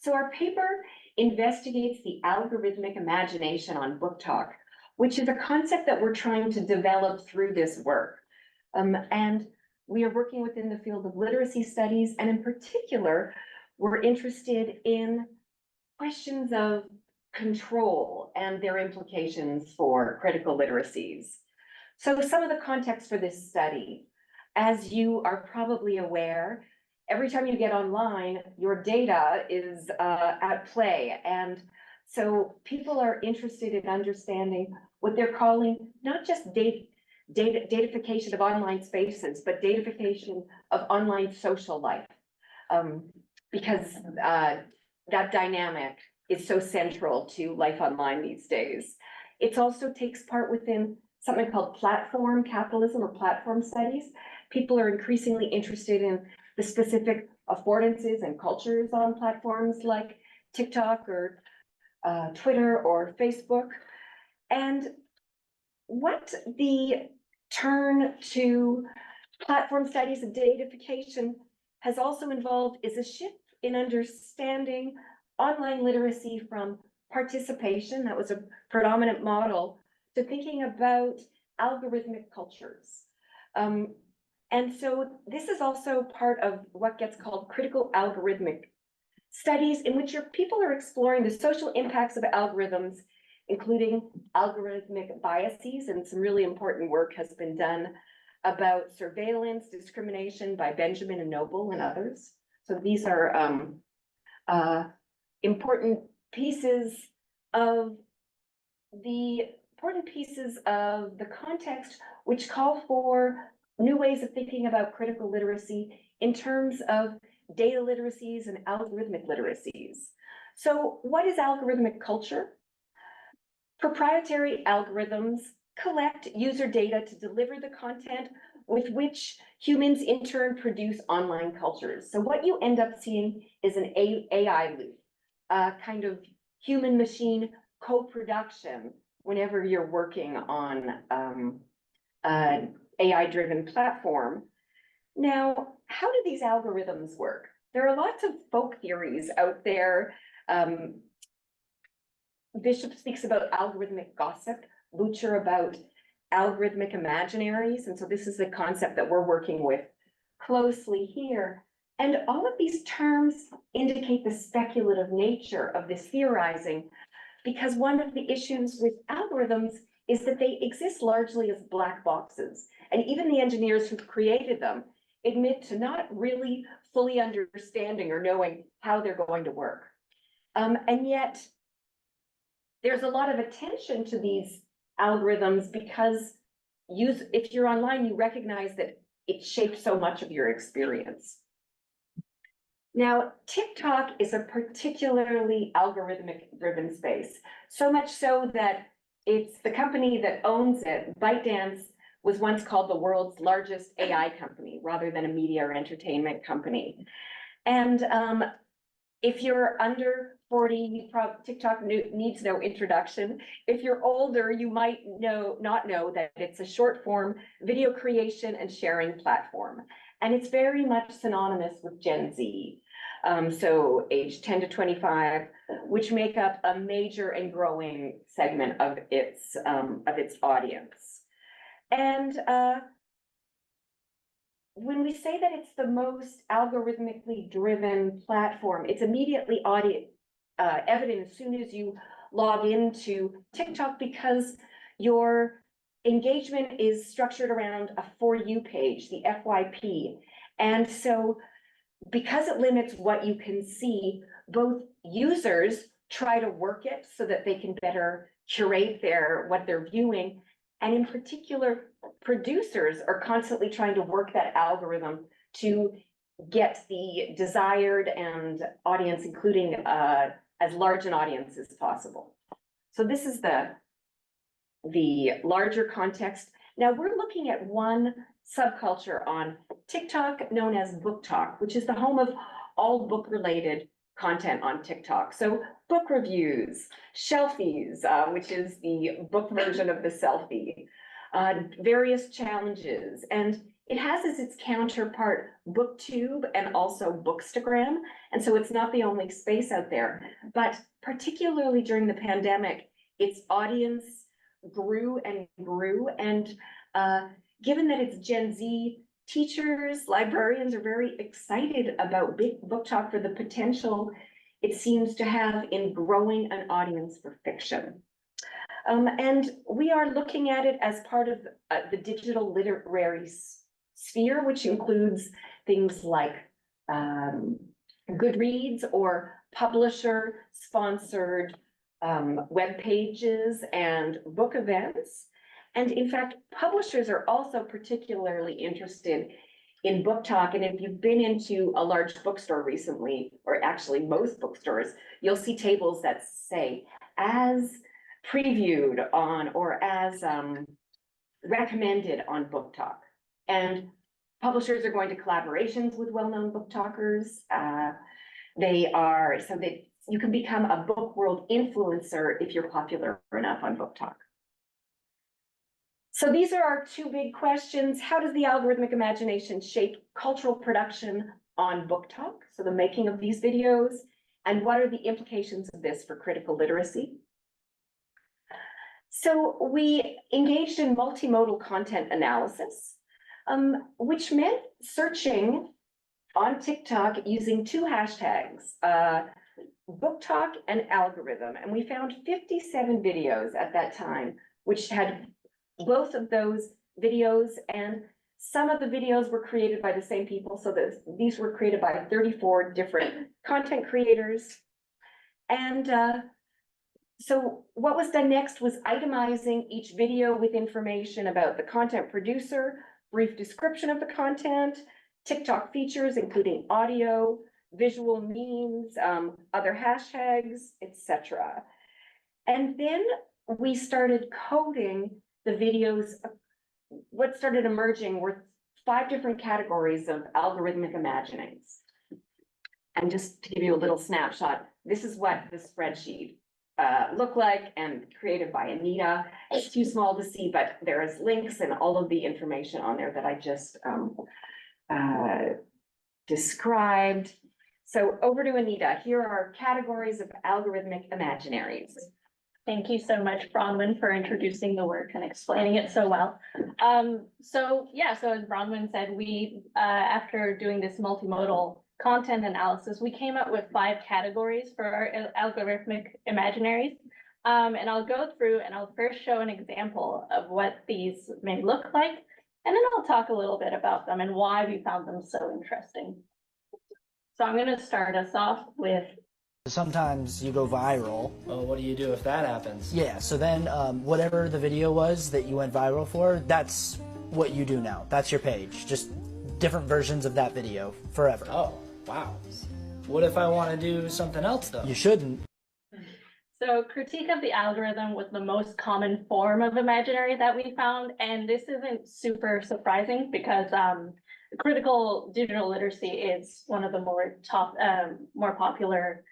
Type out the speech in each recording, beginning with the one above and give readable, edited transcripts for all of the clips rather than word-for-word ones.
So our paper investigates the algorithmic imagination on book talk, which is a concept that we're trying to develop through this work. And we are working within the field of literacy studies, and in particular, we're interested in questions of control and their implications for critical literacies. So some of the context for this study, as you are probably aware, every time you get online, your data is at play. And so people are interested in understanding what they're calling not just datafication of online spaces, but datafication of online social life. Because that dynamic is so central to life online these days. It also takes part within something called platform capitalism or platform studies. People are increasingly interested in the specific affordances and cultures on platforms like TikTok or Twitter or Facebook. And what the turn to platform studies and datafication has also involved is a shift in understanding online literacy from participation, that was a predominant model, to thinking about algorithmic cultures. And so this is also part of what gets called critical algorithmic studies, in which people are exploring the social impacts of algorithms, including algorithmic biases, and some really important work has been done about surveillance, discrimination by Benjamin and Noble and others. So these are important pieces of the context which call for new ways of thinking about critical literacy in terms of data literacies and algorithmic literacies. So what is algorithmic culture? Proprietary algorithms collect user data to deliver the content with which humans in turn produce online cultures. So what you end up seeing is an AI loop, a kind of human-machine co-production whenever you're working on an AI-driven platform. Now, how do these algorithms work? There are lots of folk theories out there. Bishop speaks about algorithmic gossip, Butcher about algorithmic imaginaries. And so this is the concept that we're working with closely here. And all of these terms indicate the speculative nature of this theorizing, because one of the issues with algorithms is that they exist largely as black boxes. And even the engineers who created them admit to not really fully understanding or knowing how they're going to work. And yet, there's a lot of attention to these algorithms because if you're online, you recognize that it shapes so much of your experience. Now, TikTok is a particularly algorithmic driven space, so much so that it's the company that owns it. ByteDance was once called the world's largest AI company rather than a media or entertainment company. And if you're under 40, TikTok needs no introduction. If you're older, you might not know that it's a short form video creation and sharing platform. And it's very much synonymous with Gen Z. So age 10 to 25, which make up a major and growing segment of its audience. And when we say that it's the most algorithmically driven platform, it's immediately evident as soon as you log into TikTok, because your engagement is structured around a For You page, the FYP. And so because it limits what you can see, both users try to work it so that they can better curate what they're viewing. And in particular, producers are constantly trying to work that algorithm to get the desired and audience, including as large an audience as possible. So this is the larger context. Now we're looking at one subculture on TikTok known as book talk, which is the home of all book-related content on TikTok. So book reviews, shelfies, which is the book version of the selfie, various challenges. And it has as its counterpart BookTube and also Bookstagram. And so it's not the only space out there, but particularly during the pandemic, its audience grew and grew. And given that it's Gen Z, teachers, librarians are very excited about Big Book Talk for the potential it seems to have in growing an audience for fiction. And we are looking at it as part of the digital literary sphere, which includes things like Goodreads or publisher-sponsored web pages and book events. And in fact, publishers are also particularly interested in Book Talk. And if you've been into a large bookstore recently, or actually most bookstores, you'll see tables that say, as previewed on or as recommended on Book Talk. And publishers are going to collaborations with well-known book talkers. They are, so that you can become a book world influencer if you're popular enough on Book Talk. So these are our two big questions. How does the algorithmic imagination shape cultural production on Book Talk? So the making of these videos, and what are the implications of this for critical literacy? So we engaged in multimodal content analysis, which meant searching on TikTok using two hashtags, Book Talk and algorithm. And we found 57 videos at that time, which had both of those videos, and some of the videos were created by the same people. So that these were created by 34 different content creators. And so what was done next was itemizing each video with information about the content producer, brief description of the content, TikTok features, including audio, visual memes, other hashtags, etc. And then we started coding the videos. What started emerging were 5 different categories of algorithmic imaginings. And just to give you a little snapshot, this is what the spreadsheet looked like, and created by Anita. It's too small to see, but there is links and all of the information on there that I just described. So over to Anita. Here are categories of algorithmic imaginaries. Thank you so much, Bronwen, for introducing the work and explaining it so well. So as Bronwen said, we, after doing this multimodal content analysis, we came up with 5 categories for our algorithmic imaginaries. And I'll go through and I'll first show an example of what these may look like. And then I'll talk a little bit about them and why we found them so interesting. So I'm going to start us off with. Sometimes you go viral. Well, what do you do if that happens? Yeah, so then whatever the video was that you went viral for, that's what you do now. That's your page. Just different versions of that video forever. Oh, wow. What if I want to do something else, though? You shouldn't. So critique of the algorithm was the most common form of imaginary that we found. And this isn't super surprising because critical digital literacy is one of the more popular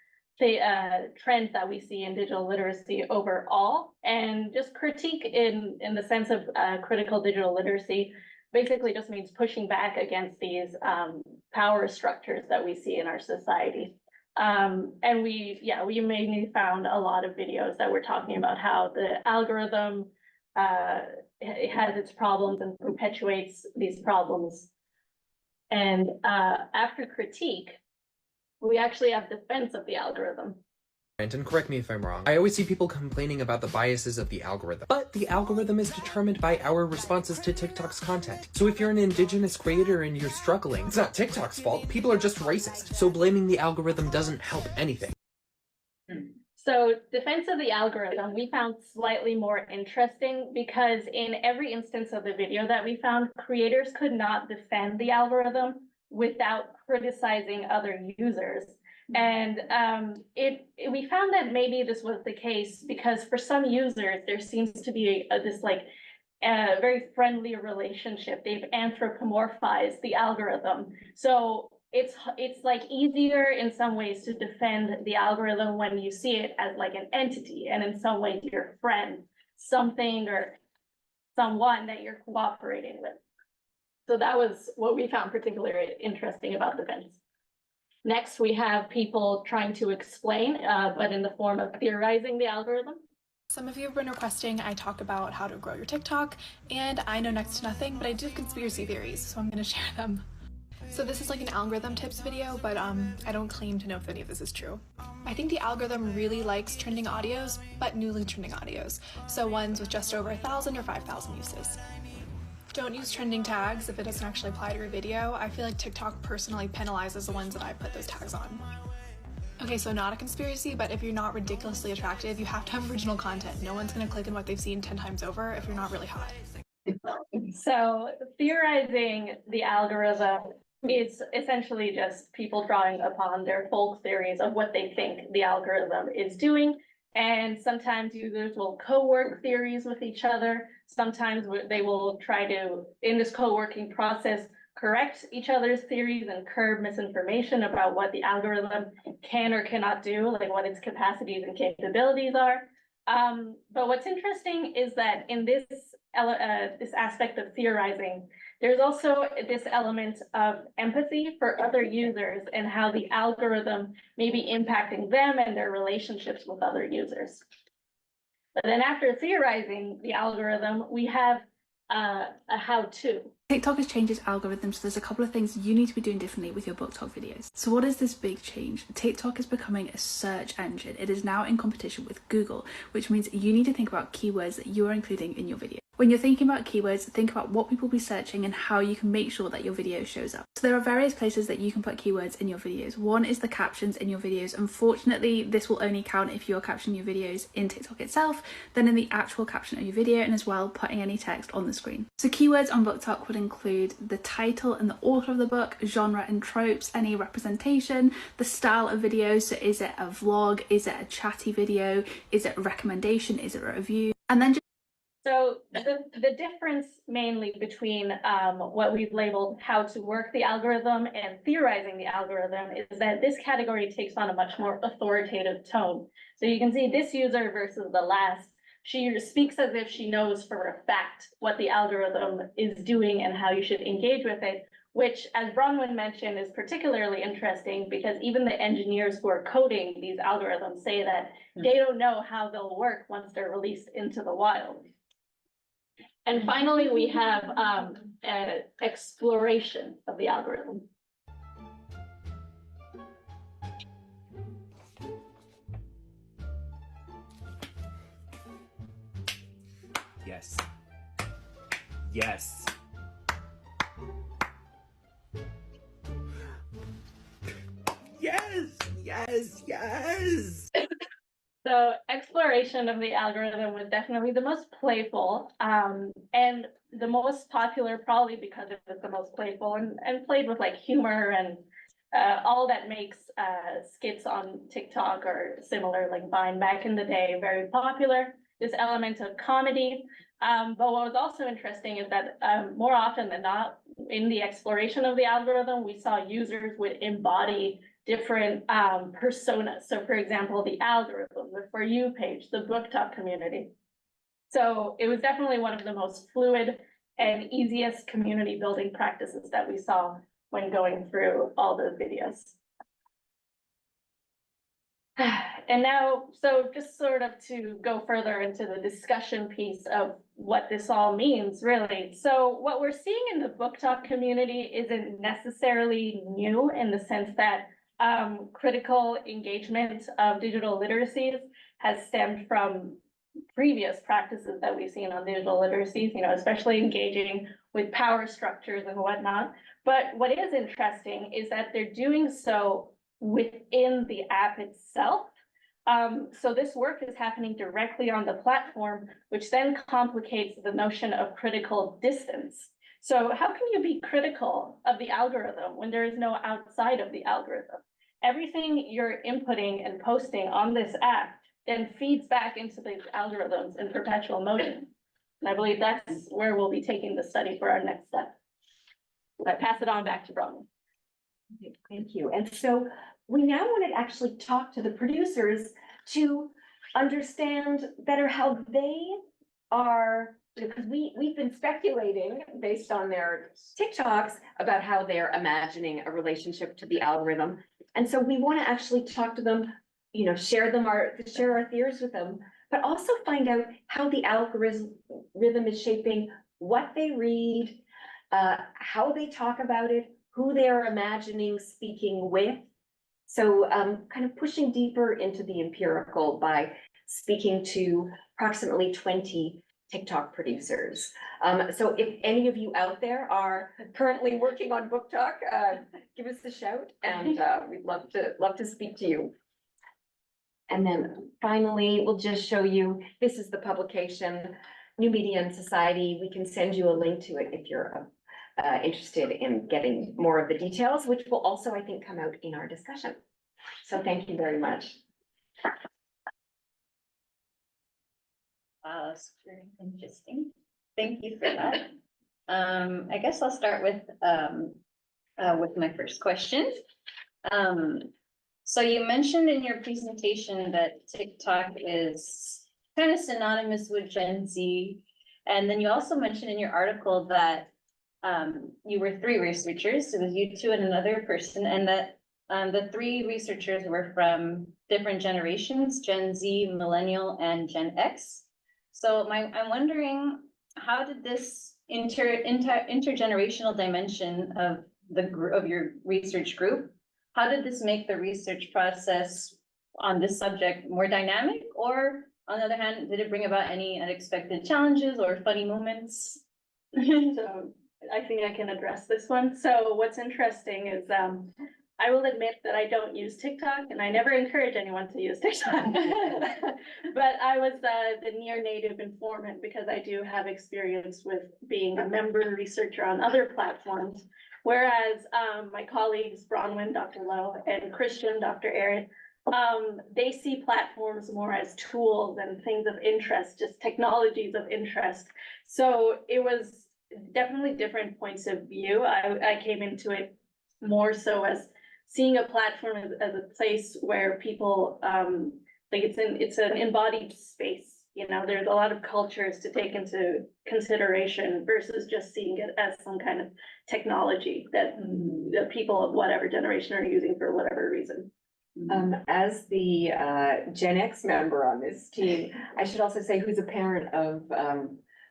trends that we see in digital literacy overall. And just critique in the sense of critical digital literacy basically just means pushing back against these power structures that we see in our society. And we mainly found a lot of videos that were talking about how the algorithm it has its problems and perpetuates these problems. And after critique, we actually have defense of the algorithm. And correct me if I'm wrong, I always see people complaining about the biases of the algorithm. But the algorithm is determined by our responses to TikTok's content. So if you're an indigenous creator and you're struggling, it's not TikTok's fault. People are just racist. So blaming the algorithm doesn't help anything. So defense of the algorithm, we found slightly more interesting because in every instance of the video that we found, creators could not defend the algorithm without criticizing other users. And we found that maybe this was the case because for some users, there seems to be this very friendly relationship. They've anthropomorphized the algorithm. So it's like easier in some ways to defend the algorithm when you see it as like an entity, and in some ways your friend, something or someone that you're cooperating with. So that was what we found particularly interesting about the fence. Next, we have people trying to explain, but in the form of theorizing the algorithm. Some of you have been requesting I talk about how to grow your TikTok, and I know next to nothing, but I do have conspiracy theories, so I'm going to share them. So this is like an algorithm tips video, but I don't claim to know if any of this is true. I think the algorithm really likes trending audios, but newly trending audios, so ones with just over 1,000 or 5,000 uses. Don't use trending tags if it doesn't actually apply to your video. I feel like TikTok personally penalizes the ones that I put those tags on. Okay, so not a conspiracy, but if you're not ridiculously attractive, you have to have original content. No one's gonna click on what they've seen 10 times over if you're not really hot. So theorizing the algorithm is essentially just people drawing upon their folk theories of what they think the algorithm is doing. And sometimes users will co-work theories with each other. Sometimes they will try to, in this co-working process, correct each other's theories and curb misinformation about what the algorithm can or cannot do, like what its capacities and capabilities are. But what's interesting is that in this aspect of theorizing, there's also this element of empathy for other users and how the algorithm may be impacting them and their relationships with other users. But then after theorizing the algorithm, we have a how-to. TikTok has changed its algorithm, so there's a couple of things you need to be doing differently with your book talk videos. So what is this big change? TikTok is becoming a search engine. It is now in competition with Google, which means you need to think about keywords that you are including in your video. When you're thinking about keywords, think about what people will be searching and how you can make sure that your video shows up. So there are various places that you can put keywords in your videos. One is the captions in your videos. Unfortunately, this will only count if you're captioning your videos in TikTok itself, then in the actual caption of your video, and as well putting any text on the screen. So keywords on book talk would include the title and the author of the book, genre and tropes, any representation, the style of videos. So is it a vlog? Is it a chatty video? Is it a recommendation? Is it a review? And then So the difference mainly between what we've labeled how to work the algorithm and theorizing the algorithm is that this category takes on a much more authoritative tone. So you can see this user versus the last, she speaks as if she knows for a fact what the algorithm is doing and how you should engage with it, which, as Bronwen mentioned, is particularly interesting because even the engineers who are coding these algorithms say that they don't know how they'll work once they're released into the wild. And finally, we have an exploration of the algorithm. Yes. Yes. Yes, yes, yes. So exploration of the algorithm was definitely the most playful and the most popular, probably because it was the most playful and played with like humor and all that makes skits on TikTok or similar like Vine back in the day very popular. This element of comedy. But what was also interesting is that more often than not, in the exploration of the algorithm, we saw users would embody different personas. So for example, the algorithm, the For You page, the book talk community. So it was definitely one of the most fluid and easiest community building practices that we saw when going through all those videos. And now, so just sort of to go further into the discussion piece of what this all means, really. So what we're seeing in the book talk community isn't necessarily new in the sense that critical engagement of digital literacies has stemmed from previous practices that we've seen on digital literacies, you know, especially engaging with power structures and whatnot. But what is interesting is that they're doing so within the app itself. So this work is happening directly on the platform, which then complicates the notion of critical distance. So how can you be critical of the algorithm when there is no outside of the algorithm? Everything you're inputting and posting on this app then feeds back into these algorithms in perpetual motion. And I believe that's where we'll be taking the study for our next step. I pass it on back to Bronwen. Thank you. And so we now want to actually talk to the producers to understand better how they are because we've been speculating based on their TikToks about how they're imagining a relationship to the algorithm. And so we want to actually talk to them, you know, share our theories with them, but also find out how the algorithm is shaping what they read, how they talk about it, who they're imagining speaking with. So kind of pushing deeper into the empirical by speaking to approximately 20 TikTok producers. So if any of you out there are currently working on Book Talk, give us a shout, and we'd love to speak to you. And then finally, we'll just show you, this is the publication, New Media and Society. We can send you a link to it if you're interested in getting more of the details, which will also, I think, come out in our discussion. So thank you very much. Wow, that's very interesting. Thank you for that. I guess I'll start with my first question. So you mentioned in your presentation that TikTok is kind of synonymous with Gen Z. And then you also mentioned in your article that you were 3 researchers. It was you 2 and another person, and that the 3 researchers were from different generations, Gen Z, Millennial, and Gen X. So I'm wondering, how did this intergenerational dimension of your research group, how did this make the research process on this subject more dynamic? Or on the other hand, did it bring about any unexpected challenges or funny moments? So I think I can address this one. So what's interesting is I will admit that I don't use TikTok, and I never encourage anyone to use TikTok. But I was the near native informant because I do have experience with being a member researcher on other platforms. Whereas my colleagues, Bronwen, Dr. Low, and Christian, Dr. Aaron, they see platforms more as tools and things of interest, just technologies of interest. So it was definitely different points of view. I came into it more so as seeing a platform as a place where people, like it's an embodied space. You know, there's a lot of cultures to take into consideration versus just seeing it as some kind of technology that the people of whatever generation are using for whatever reason. As the Gen X member on this team, I should also say who's a parent of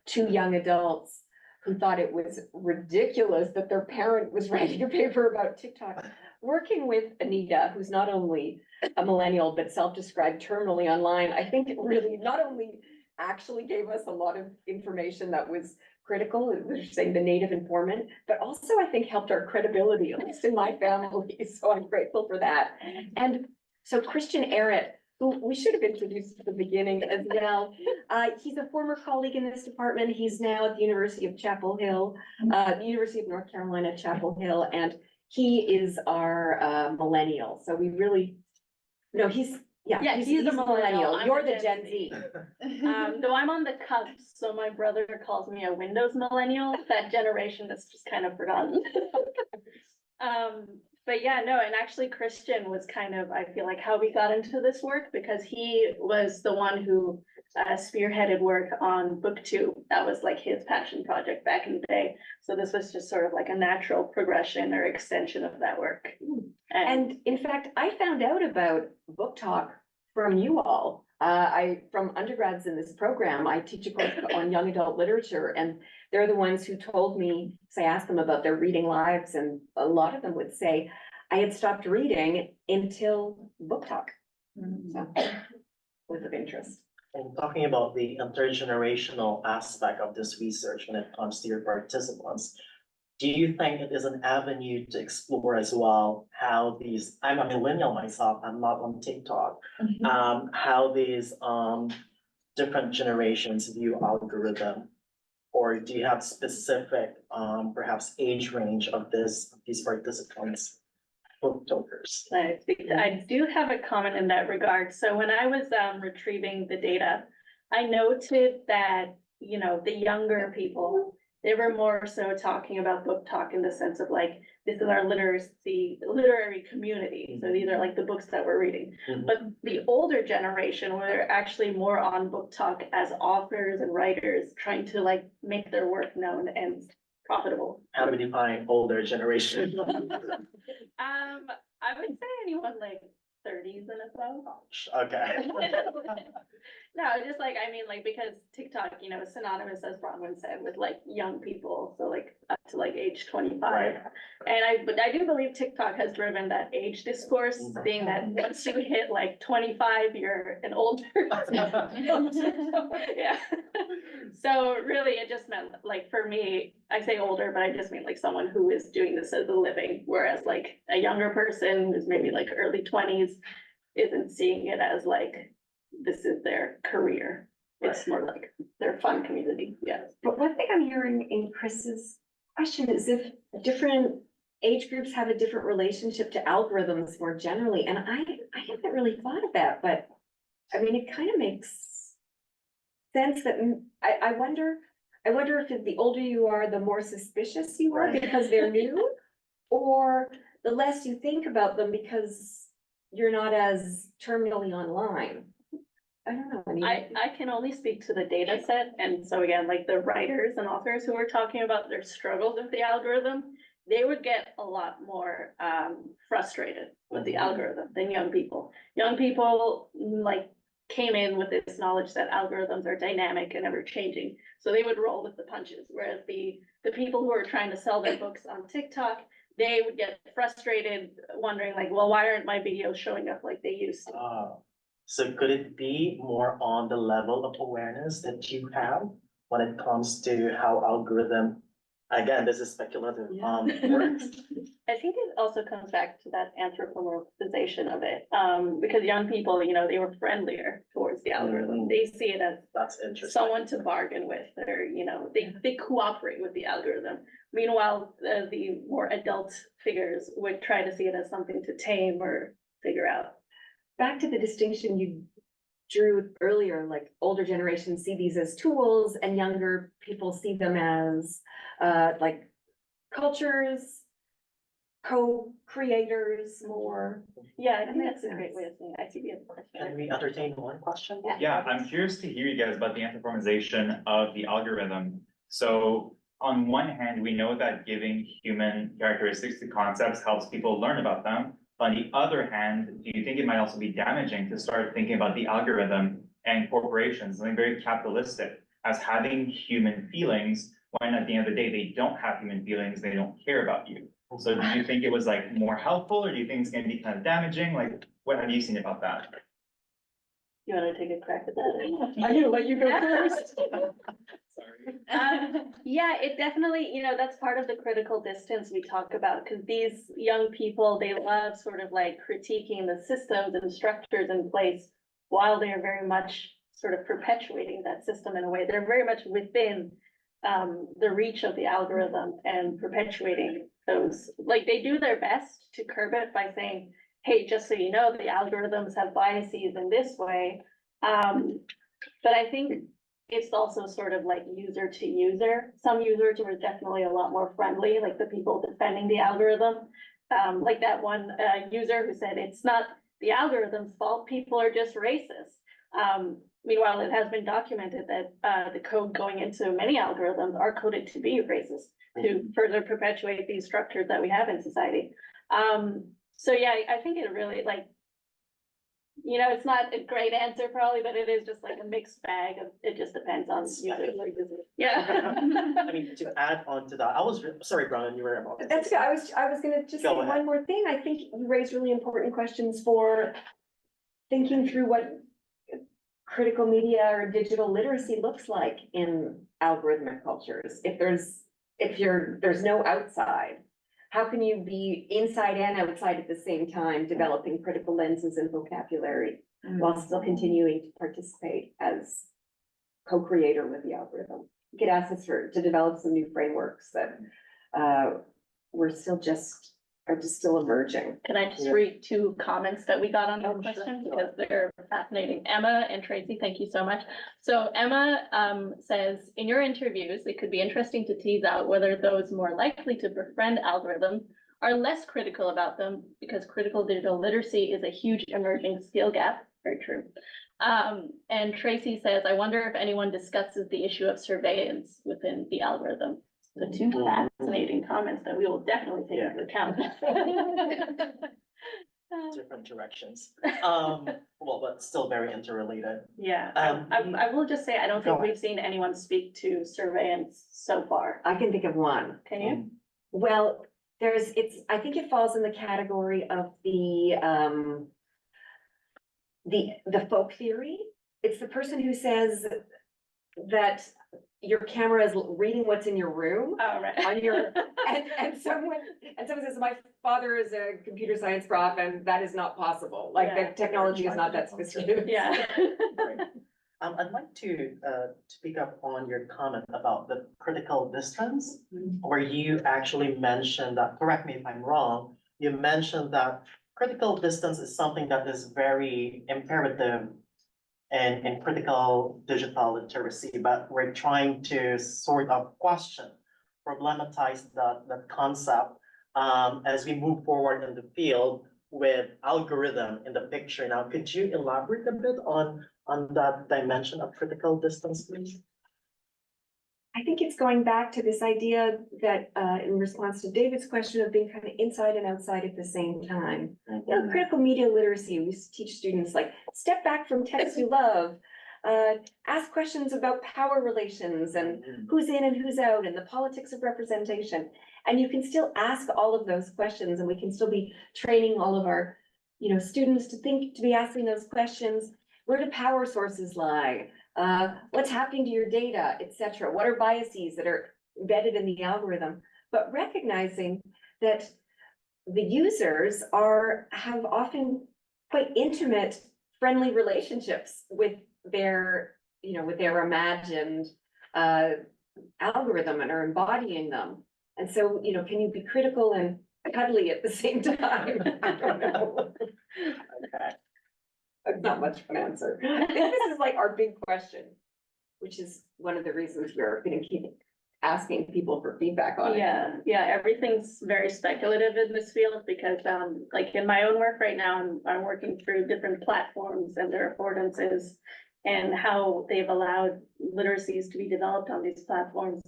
2 young adults who thought it was ridiculous that their parent was writing a paper about TikTok. Working with Anita, who's not only a millennial, but self-described terminally online, I think it really not only actually gave us a lot of information that was critical, it was saying the native informant, but also I think helped our credibility, at least in my family. So I'm grateful for that. And so Christian Arrett, who we should have introduced at the beginning as well. He's a former colleague in this department. He's now at the University of Chapel Hill, the University of North Carolina, Chapel Hill, and he is our millennial. So we really, no, he's a millennial. You're the Gen Z. Though I'm on the cusp, so my brother calls me a Windows millennial. That generation is just kind of forgotten. But yeah, no, and actually Christian was kind of, I feel like, how we got into this work, because he was the one who spearheaded work on BookTube. That was like his passion project back in the day. So this was just sort of like a natural progression or extension of that work. And in fact, I found out about Book Talk from you all. From undergrads in this program, I teach a course on young adult literature, and they're the ones who told me, because I asked them about their reading lives, and a lot of them would say, I had stopped reading until Book Talk. So, was of interest. And talking about the intergenerational aspect of this research when it comes to your participants, do you think it is an avenue to explore as well how these, I'm a millennial myself, I'm not on TikTok, how these different generations view algorithm? Or do you have specific perhaps age range of these participants, book talkers? I do have a comment in that regard. So when I was retrieving the data, I noted that, you know, the younger people, They were more so talking about book talk in the sense of like, this is our literary community. So these are like the books that we're reading. Mhm. But the older generation were actually more on book talk as authors and writers trying to like make their work known and profitable. How do we define older generation? I would say anyone like 30s and above. Okay. No, just like, I mean, like, because TikTok, you know, is synonymous, as Bronwen said, with like young people, so like up to like age 25. Right. But I do believe TikTok has driven that age discourse, being that once you hit like 25, you're an older. Yeah. So really, it just meant, like, for me, I say older, but I just mean like someone who is doing this as a living, whereas like a younger person who's maybe like early 20s isn't seeing it as like, this is their career. It's more like their fun community, yes. But one thing I'm hearing in Chris's question is if different age groups have a different relationship to algorithms more generally, and I haven't really thought of that, but I mean, it kind of makes sense that, I wonder if the older you are, the more suspicious you are Right. because they're new, or the less you think about them because you're not as terminally online. I don't know. I can only speak to the data set, and so again, like the writers and authors who were talking about their struggles with the algorithm, they would get a lot more frustrated with the algorithm than young people. Young people like came in with this knowledge that algorithms are dynamic and ever changing, so they would roll with the punches, whereas the people who are trying to sell their books on TikTok, they would get frustrated, wondering like, well, why aren't my videos showing up like they used to? So could it be more on the level of awareness that you have when it comes to how algorithm, again, this is speculative, works? I think it also comes back to that anthropomorphization of it, because young people, you know, they were friendlier towards the algorithm. They see it as That's interesting. someone to bargain with, or, you know, they cooperate with the algorithm. Meanwhile, the more adult figures would try to see it as something to tame or figure out. Back to the distinction you drew earlier, like older generations see these as tools and younger people see them as like cultures, co-creators more. Yeah, I think that's a great way of saying it. I see the other Can question. we entertain one question? Yeah, I'm curious to hear you guys about the anthropomorphization of the algorithm. So on one hand, we know that giving human characteristics to concepts helps people learn about them. On the other hand, do you think it might also be damaging to start thinking about the algorithm and corporations, something very capitalistic, as having human feelings, when at the end of the day, they don't have human feelings, they don't care about you? So do you think it was like more helpful, or do you think it's gonna be kind of damaging? Like, what have you seen about that? You wanna take a crack at that? I'm gonna let you go first. Yeah, it definitely, you know, that's part of the critical distance we talk about, because these young people, they love sort of like critiquing the systems and structures in place while they're very much sort of perpetuating that system in a way. They're very much within the reach of the algorithm and perpetuating those, like they do their best to curb it by saying, hey, just so you know, the algorithms have biases in this way. But I think it's also sort of like user to user. Some users were definitely a lot more friendly, like the people defending the algorithm. Like that one user who said, it's not the algorithm's fault, people are just racist. Meanwhile, it has been documented that the code going into many algorithms are coded to be racist, to further perpetuate these structures that we have in society. So yeah, I think it really, like, you know, it's not a great answer probably, but it is just like a mixed bag of, it just depends on users. Yeah. I mean, to add on to that, sorry, Bronwen, you were about. That's good. I was gonna just say one more thing. I think you raised really important questions for thinking through what critical media or digital literacy looks like in algorithmic cultures. If there's no outside, how can you be inside and outside at the same time, developing critical lenses and vocabulary while still continuing to participate as co-creator with the algorithm? You could ask us to develop some new frameworks that we're still just are just still emerging. Can I just Yeah. read two comments that we got on Oh, the sure. question because they're fascinating? Emma and Tracy, thank you so much. So Emma says, in your interviews, it could be interesting to tease out whether those more likely to befriend algorithms are less critical about them because critical digital literacy is a huge emerging skill gap. Very true. And Tracy says, I wonder if anyone discusses the issue of surveillance within the algorithm. The two fascinating comments that we will definitely take into account. Different directions. Well, but still very interrelated. Yeah, Um, I will just say, I don't Go think we've seen anyone speak to surveillance so far. I can think of one. Can you? Well, I think it falls in the category of the folk theory. It's the person who says that your camera is reading what's in your room Oh, right. on your, and someone says, my father is a computer science prof and that is not possible. Like Yeah. the technology is not that sophisticated. Yeah. I'd like to pick up on your comment about the critical distance, where you actually mentioned that, correct me if I'm wrong, you mentioned that critical distance is something that is very imperative in critical digital literacy, but we're trying to sort of question, problematize the concept as we move forward in the field with algorithm in the picture. Now, could you elaborate a bit on that dimension of critical distance, please? I think it's going back to this idea that, in response to David's question of being kind of inside and outside at the same time. You know, critical media literacy, we used to teach students like, step back from text you love. Ask questions about power relations and who's in and who's out and the politics of representation. And you can still ask all of those questions and we can still be training all of our, students to be asking those questions. Where do power sources lie? What's happening to your data, et cetera? What are biases that are embedded in the algorithm? But recognizing that the users have often quite intimate, friendly relationships with their imagined algorithm and are embodying them. And so, can you be critical and cuddly at the same time? I don't know. Okay. Not much of an answer. I think this is like our big question, which is one of the reasons we're gonna keep asking people for feedback on it. Yeah, everything's very speculative in this field because, like in my own work right now, I'm working through different platforms and their affordances and how they've allowed literacies to be developed on these platforms.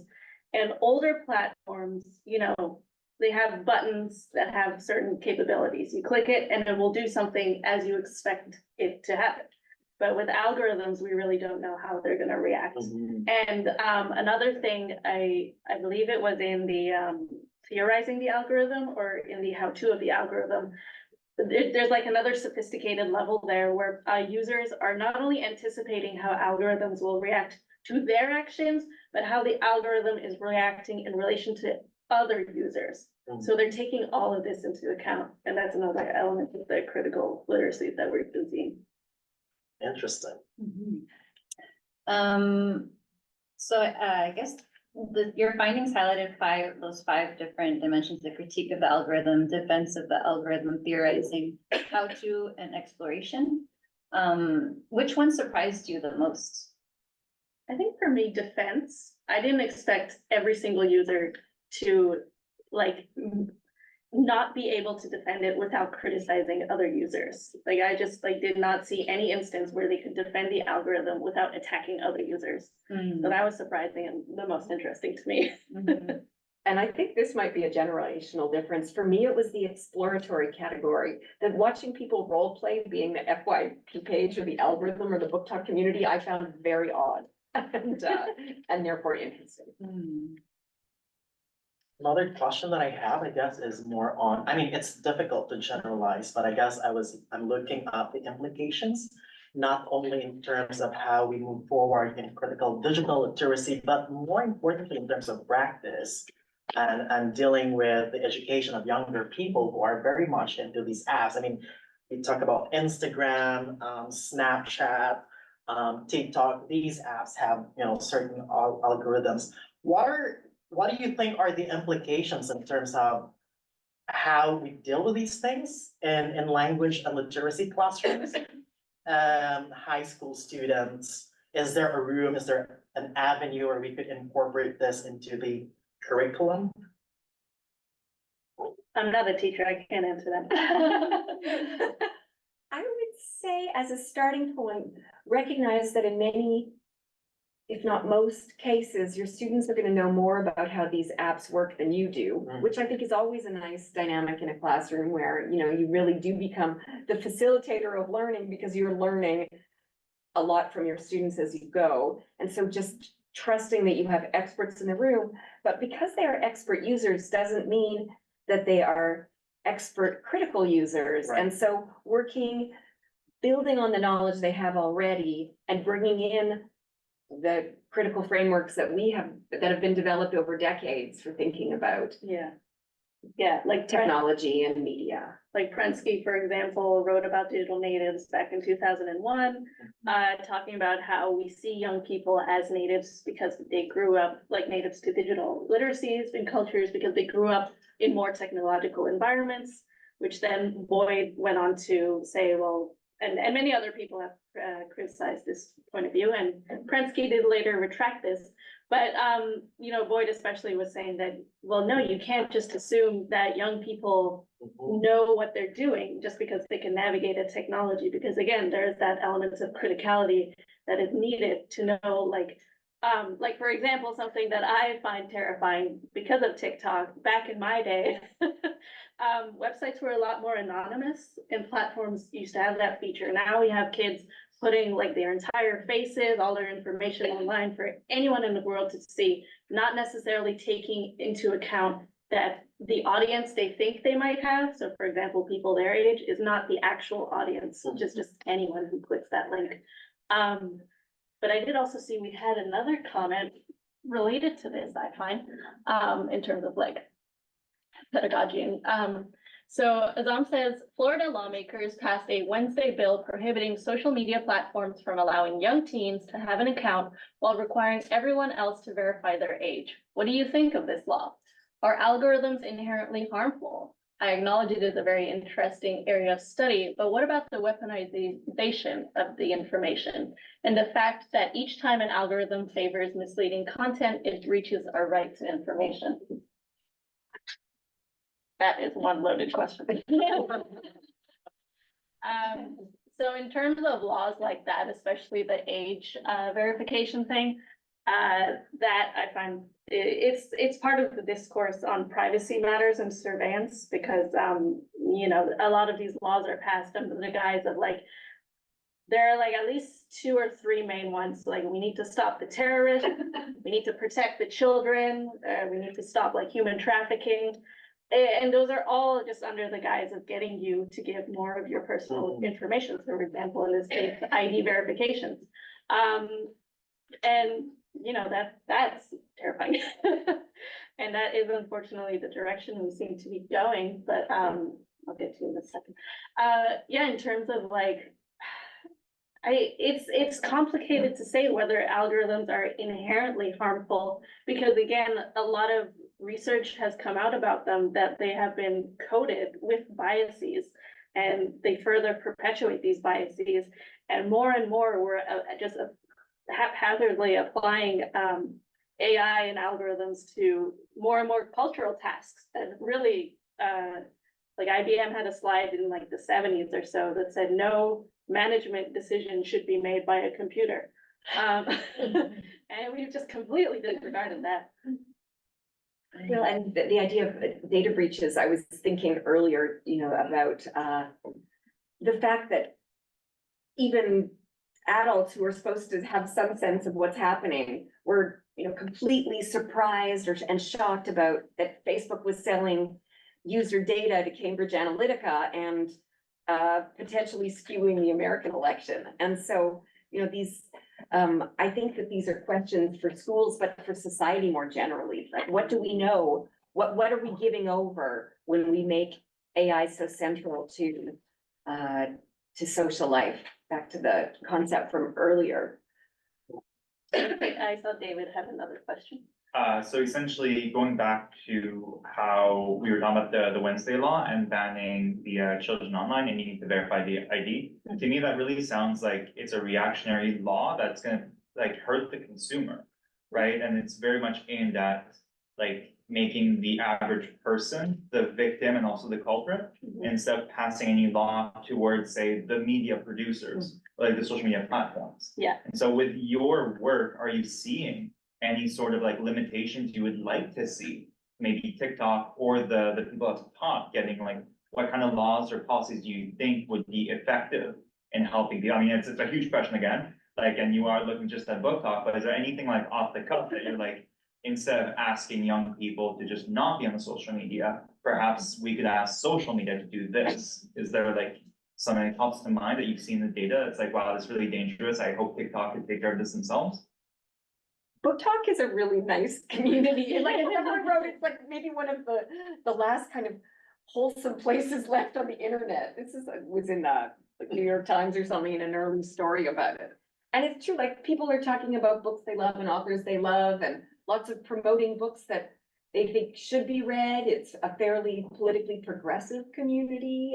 And older platforms, they have buttons that have certain capabilities. You click it and it will do something as you expect it to happen. But with algorithms, we really don't know how they're gonna react. And another thing, I believe it was in the theorizing the algorithm or in the how-to of the algorithm, there's like another sophisticated level there where users are not only anticipating how algorithms will react to their actions, but how the algorithm is reacting in relation to other users. So they're taking all of this into account, and that's another element of the critical literacy that we've been seeing. Interesting. So I guess your findings highlighted those five different dimensions: the critique of the algorithm, defense of the algorithm, theorizing, how to, and exploration. Which one surprised you the most? I think for me, defense, I didn't expect every single user to not be able to defend it without criticizing other users. Like I just did not see any instance where they could defend the algorithm without attacking other users. So that was surprising and the most interesting to me. And I think this might be a generational difference. For me, it was the exploratory category, that watching people role play being the FYP page or the algorithm or the book talk community, I found very odd and therefore interesting. Another question that I have, I guess, is more on, it's difficult to generalize, but I guess I'm looking at the implications, not only in terms of how we move forward in critical digital literacy, but more importantly, in terms of practice and dealing with the education of younger people who are very much into these apps. We talk about Instagram, Snapchat, TikTok. These apps have, certain algorithms. What do you think are the implications in terms of how we deal with these things in language and literacy classrooms. High school students, is there a room, is there an avenue where we could incorporate this into the curriculum? I'm not a teacher, I can't answer that. I would say as a starting point, recognize that in many, if not most cases, your students are gonna know more about how these apps work than you do, which I think is always a nice dynamic in a classroom where, you know, you really do become the facilitator of learning because you're learning a lot from your students as you go. And so just trusting that you have experts in the room, but because they are expert users doesn't mean that they are expert critical users. Right. And so building on the knowledge they have already and bringing in the critical frameworks that have been developed over decades for thinking about Yeah, like technology and media. like Prensky, for example, wrote about digital natives back in 2001, talking about how we see young people as natives because they grew up like natives to digital literacies and cultures because they grew up in more technological environments, which then Boyd went on to say, well, and many other people have criticized this point of view, and Prensky did later retract this. But, you know, Boyd especially was saying that, well, no, you can't just assume that young people know what they're doing just because they can navigate a technology, because again, there's that element of criticality that is needed to know, like, for example, something that I find terrifying because of TikTok, back in my day, websites were a lot more anonymous and platforms used to have that feature. Now we have kids putting like their entire faces, all their information online for anyone in the world to see, not necessarily taking into account that the audience they think they might have, so for example, people their age, is not the actual audience, just anyone who clicks that link. But I did also see we had another comment related to this, I find, in terms of like pedagogy. So Azam says, Florida lawmakers passed a Wednesday bill prohibiting social media platforms from allowing young teens to have an account while requiring everyone else to verify their age. What do you think of this law? Are algorithms inherently harmful? I acknowledge it is a very interesting area of study, but what about the weaponization of the information and the fact that each time an algorithm favors misleading content, it breaches our right to information? That is one loaded question. So in terms of laws like that, especially the age verification thing, that I find it's part of the discourse on privacy matters and surveillance, because you know, a lot of these laws are passed under the guise of like, there are like at least 2 or 3 main ones. Like, we need to stop the terrorists, we need to protect the children, we need to stop like human trafficking. And those are all just under the guise of getting you to give more of your personal information. So for example, in this case, ID verifications. And you know, that's terrifying. And that is unfortunately the direction we seem to be going, but I'll get to in a second. Yeah, in terms of like, it's complicated to say whether algorithms are inherently harmful, because again, a lot of research has come out about them that they have been coded with biases, and they further perpetuate these biases. And more we're just haphazardly applying AI and algorithms to more and more cultural tasks that really, like IBM had a slide in like the 70s or so that said no management decision should be made by a computer. And we've just completely disregarded that. Well, and the idea of data breaches, I was thinking earlier, you know, about the fact that even adults who are supposed to have some sense of what's happening were, you know, completely surprised and shocked about that Facebook was selling user data to Cambridge Analytica and potentially skewing the American election. And so, you know, these, I think that these are questions for schools, but for society more generally. Like, what do we know? What are we giving over when we make AI so central to social life? Back to the concept from earlier. I saw David have another question. So essentially, going back to how we were talking about the Wednesday law and banning the children online and needing to verify the ID, to me, that really sounds like it's a reactionary law that's gonna like hurt the consumer, right? And it's very much aimed at like making the average person the victim and also the culprit, instead of passing any law towards, say, the media producers, like the social media platforms. Yeah. And so with your work, are you seeing any sort of like limitations you would like to see? Maybe TikTok or the people at the top getting like, what kind of laws or policies do you think would be effective in helping the, I mean, it's a huge question again, like, and you are looking just at book talk, but is there anything like off the cuff that you're like, instead of asking young people to just not be on the social media, perhaps we could ask social media to do this? Is there like something that pops to mind that you've seen in the data? It's like, wow, this is really dangerous. I hope TikTok can take care of this themselves. Book Talk is a really nice community. Like everyone wrote, it's like maybe one of the last kind of wholesome places left on the internet. This is was in the New York Times or something in an early story about it. And it's true, like people are talking about books they love and authors they love, and lots of promoting books that they think should be read. It's a fairly politically progressive community.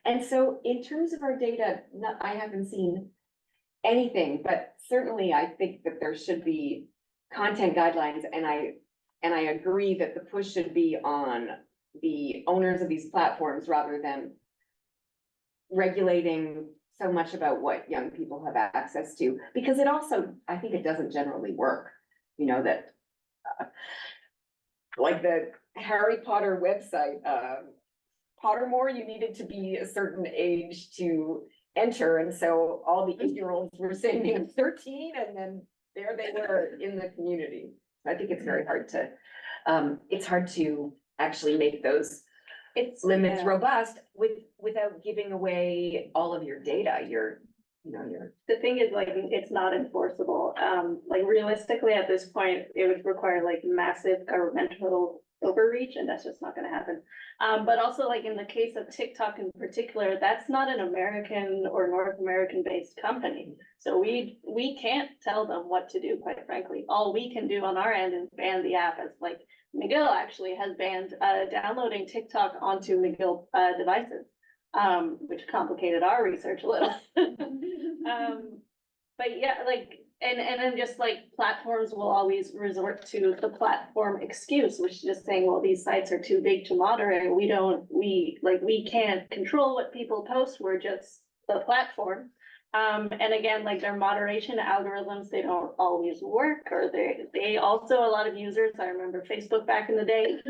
And so in terms of our data, I haven't seen anything, but certainly I think that there should be content guidelines, and I agree that the push should be on the owners of these platforms rather than regulating so much about what young people have access to, because it also, I think it doesn't generally work. You know, that like the Harry Potter website, Pottermore, you needed to be a certain age to enter, and so all the 8-year-olds were saying they were 13, and then there they were in the community. I think it's very hard to actually make those limits robust without giving away all of your data. The thing is, like, it's not enforceable. Like realistically at this point, it would require like massive governmental overreach, and that's just not gonna happen. But also like in the case of TikTok in particular, that's not an American or North American based company. So we can't tell them what to do, quite frankly. All we can do on our end is ban the app, as like McGill actually has banned downloading TikTok onto McGill devices. Which complicated our research a little. But yeah, like, and then just like platforms will always resort to the platform excuse, which is just saying, well, these sites are too big to moderate. We can't control what people post. We're just the platform. And again, like their moderation algorithms, they don't always work, or they also, a lot of users, I remember Facebook back in the day,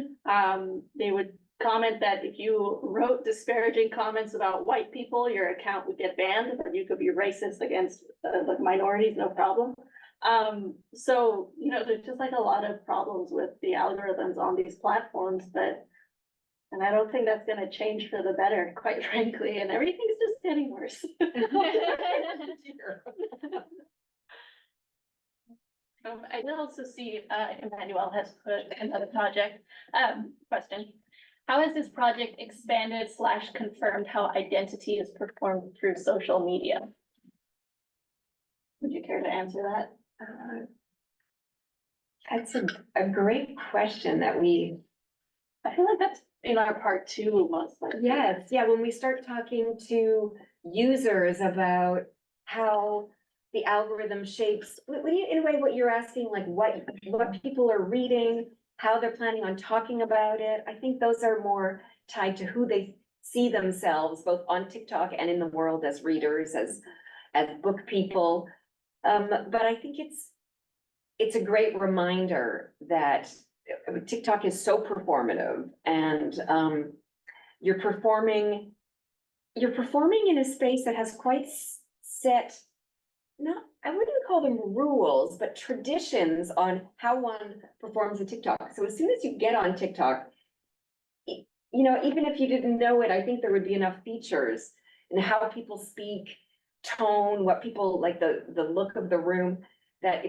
they would comment that if you wrote disparaging comments about white people, your account would get banned, but you could be racist against like minorities, no problem. So, you know, there's just like a lot of problems with the algorithms on these platforms and I don't think that's gonna change for the better, quite frankly, and everything's just getting worse. I did also see, Emmanuel has put another project, question. How has this project expanded / confirmed how identity is performed through social media? Would you care to answer that? That's a great question that I feel like that's in our part 2 mostly. Yes, yeah, when we start talking to users about how the algorithm shapes, in a way, what you're asking, like what people are reading, how they're planning on talking about it. I think those are more tied to who they see themselves, both on TikTok and in the world as readers, as book people. But I think it's a great reminder that TikTok is so performative, and you're performing in a space that has quite set, I wouldn't call them rules, but traditions on how one performs a TikTok. So as soon as you get on TikTok, you know, even if you didn't know it, I think there would be enough features in how people speak, tone, what people like, the look of the room, that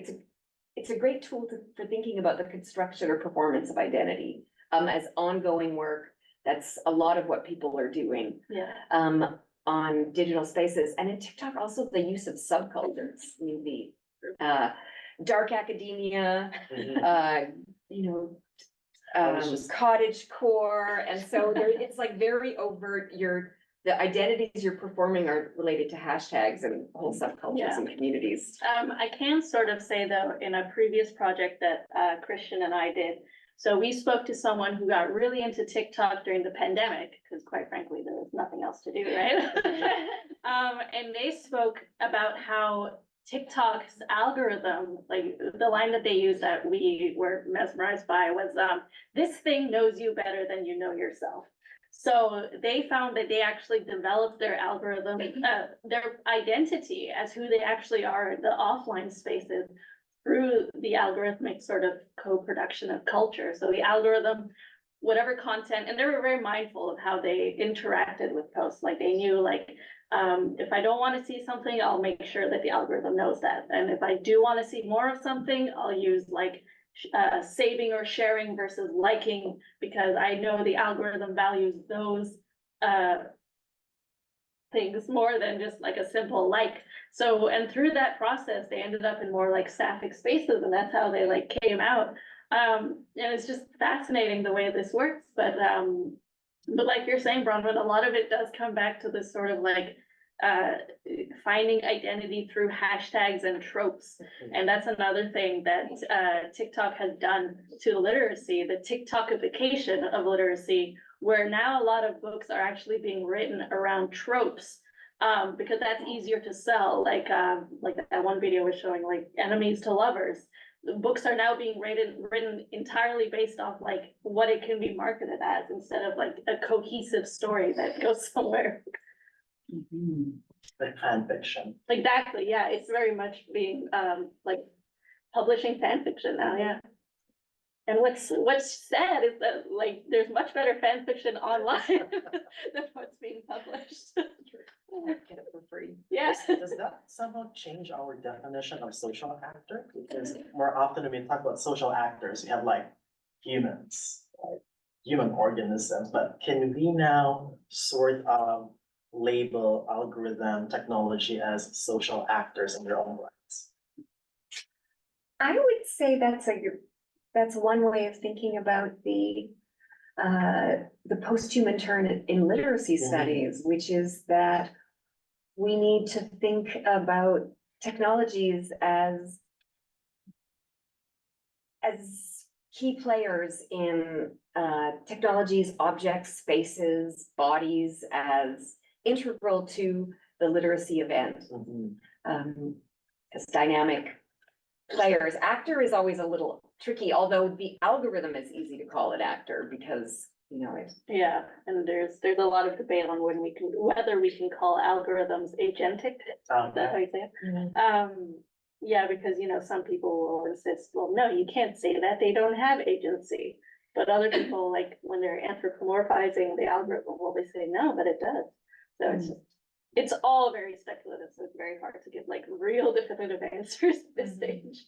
it's a great tool for thinking about the construction or performance of identity as ongoing work. That's a lot of what people are doing. Yeah. On digital spaces, and in TikTok also the use of subcultures. I mean, dark academia, you know, was just- cottage core, and so there, it's like very overt, the identities you're performing are related to hashtags and whole subcultures Yeah. and communities. I can sort of say though, in a previous project that Christian and I did, so we spoke to someone who got really into TikTok during the pandemic, because quite frankly, there was nothing else to do, right? And they spoke about how TikTok's algorithm, like the line that they used that we were mesmerized by was, this thing knows you better than you know yourself. So they found that they actually developed their algorithm, their identity as who they actually are in the offline spaces through the algorithmic sort of co-production of culture. So the algorithm, whatever content, and they were very mindful of how they interacted with posts. Like they knew like, if I don't want to see something, I'll make sure that the algorithm knows that. And if I do want to see more of something, I'll use like saving or sharing versus liking, because I know the algorithm values those things more than just like a simple like. So, and through that process, they ended up in more like sapphic spaces, and that's how they like came out. And it's just fascinating the way this works. But like you're saying, Bronwen, a lot of it does come back to this sort of like finding identity through hashtags and tropes. And that's another thing that TikTok has done to literacy, the TikTokification of literacy, where now a lot of books are actually being written around tropes, because that's easier to sell. Like that one video was showing like enemies to lovers. The books are now being written entirely based off like what it can be marketed as, instead of like a cohesive story that goes somewhere. Like fan fiction. Exactly, yeah, it's very much being like publishing fan fiction now, yeah. And what's sad is that like there's much better fan fiction online than what's being published. Get it for free. Yes. Does that somehow change our definition of social actor? Because more often when we talk about social actors, we have like humans, like human organisms, but can we now sort of label algorithm technology as social actors in their own rights? I would say that's one way of thinking about the post-human turn in literacy studies, which is that we need to think about technologies as key players in technologies, objects, spaces, bodies, as integral to the literacy event. As dynamic players. Actor is always a little tricky, although the algorithm is easy to call it actor because, you know, it. Yeah, and there's a lot of debate on whether we can call algorithms agentic. Is that how you say it? Yeah, because, you know, some people will insist, well, no, you can't say that, they don't have agency. But other people, like when they're anthropomorphizing the algorithm, well, they say, no, but it does. So it's all very speculative, so it's very hard to give like real definitive answers at this stage.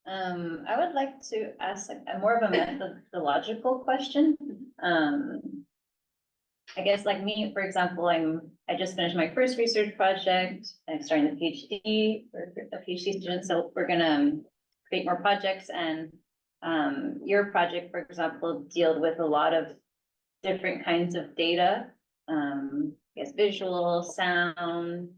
I would like to ask like a more of a methodological question. I guess like me, for example, I just finished my first research project. I'm starting the PhD for a PhD student, so we're gonna create more projects. And your project, for example, dealt with a lot of different kinds of data. I guess visual, sound,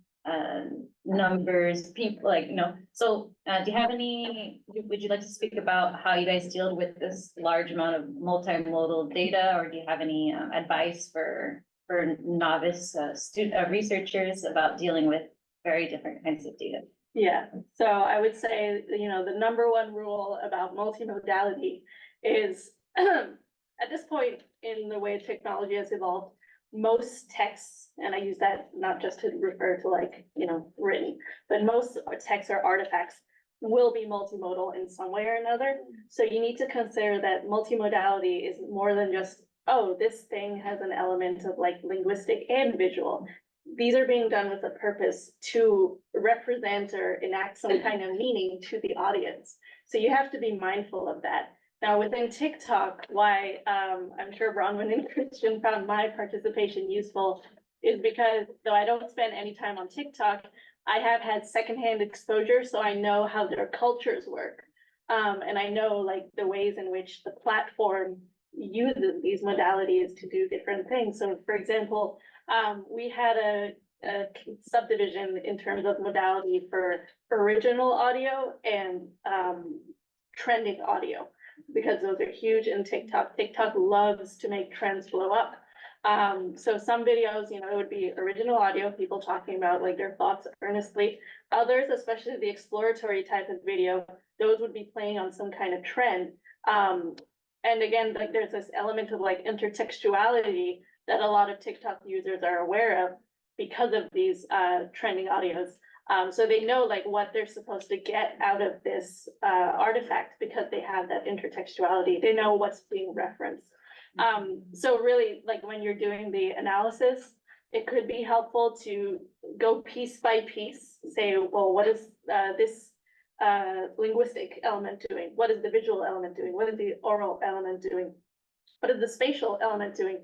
numbers, people, like, you know. So do you have would you like to speak about how you guys deal with this large amount of multimodal data, or do you have any advice for novice researchers about dealing with very different kinds of data? Yeah, so I would say, you know, the number one rule about multimodality is at this point in the way technology has evolved, most texts, and I use that not just to refer to like, you know, written, but most texts or artifacts will be multimodal in some way or another. So you need to consider that multimodality is more than just, oh, this thing has an element of like linguistic and visual. These are being done with a purpose to represent or enact some kind of meaning to the audience. So you have to be mindful of that. Now within TikTok, why I'm sure Bronwen and Christian found my participation useful is because though I don't spend any time on TikTok, I have had secondhand exposure, so I know how their cultures work. And I know like the ways in which the platform uses these modalities to do different things. So for example, we had a subdivision in terms of modality for original audio and trending audio, because those are huge in TikTok. TikTok loves to make trends blow up. So some videos, it would be original audio, people talking about like their thoughts earnestly. Others, especially the exploratory type of video, those would be playing on some kind of trend. And again, like there's this element of like intertextuality that a lot of TikTok users are aware of because of these trending audios. So they know like what they're supposed to get out of this artifact because they have that intertextuality. They know what's being referenced. So really, like when you're doing the analysis, it could be helpful to go piece by piece, say, well, what is this linguistic element doing? What is the visual element doing? What is the oral element doing? What is the spatial element doing?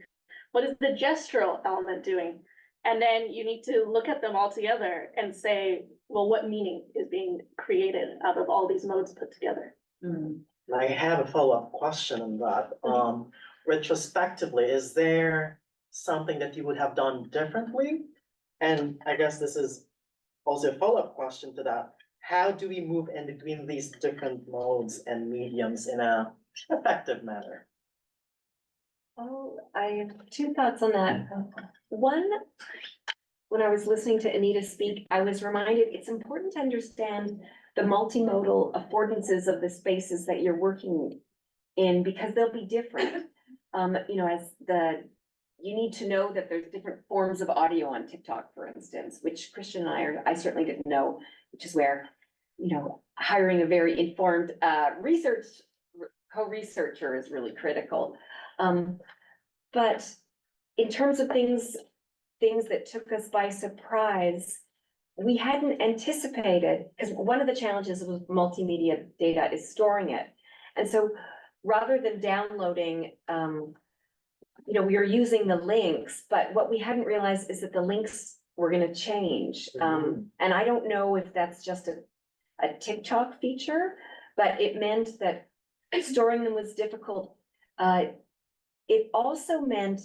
What is the gestural element doing? And then you need to look at them all together and say, well, what meaning is being created out of all these modes put together? I have a follow-up question on that. Retrospectively, is there something that you would have done differently? And I guess this is also a follow-up question to that. How do we move in between these different modes and mediums in a effective manner? Oh, I have two thoughts on that. One, when I was listening to Anita speak, I was reminded it's important to understand the multimodal affordances of the spaces that you're working in, because they'll be different. You need to know that there's different forms of audio on TikTok, for instance, which Christian and I certainly didn't know, which is where, hiring a very informed co-researcher is really critical. But in terms of things that took us by surprise, we hadn't anticipated, because one of the challenges with multimedia data is storing it. And so rather than downloading, we were using the links, but what we hadn't realized is that the links were going to change. And I don't know if that's just a TikTok feature, but it meant that storing them was difficult. It also meant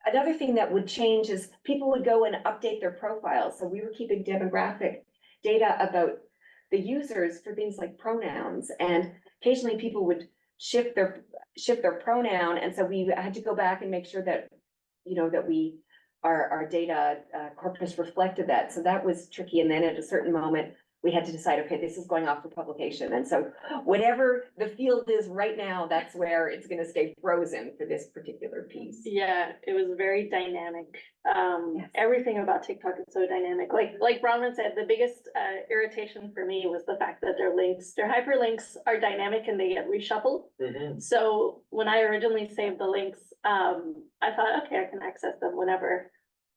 another thing that would change is people would go and update their profiles. So we were keeping demographic data about the users for things like pronouns, and occasionally people would shift their pronoun, and so we had to go back and make sure that our data corpus reflected that. So that was tricky. And then at a certain moment, we had to decide, okay, this is going off for publication. And so whatever the field is right now, that's where it's going to stay frozen for this particular piece. Yeah, it was very dynamic. Yes. Everything about TikTok is so dynamic. Like Bronwen said, the biggest irritation for me was the fact that their hyperlinks are dynamic and they get reshuffled. So when I originally saved the links, I thought, okay, I can access them whenever.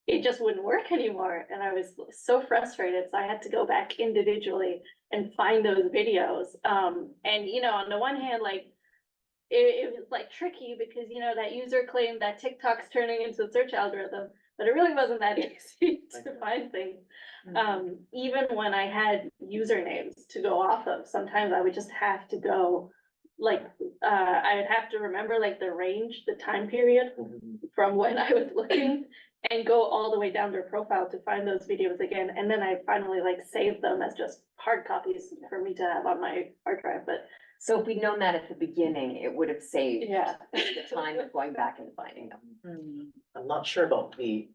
It just wouldn't work anymore. And I was so frustrated. So I had to go back individually and find those videos. And on the one hand, like it was like tricky because, that user claimed that TikTok's turning into a search algorithm, but it really wasn't that easy to find things. Even when I had usernames to go off of, sometimes I would just have to go I would have to remember the range, the time period from when I was looking, and go all the way down their profile to find those videos again. And then I finally saved them as just hard copies for me to have on my hard drive. But so if we'd known that at the beginning, it would have saved yeah, the time of going back and finding them. I'm not sure about the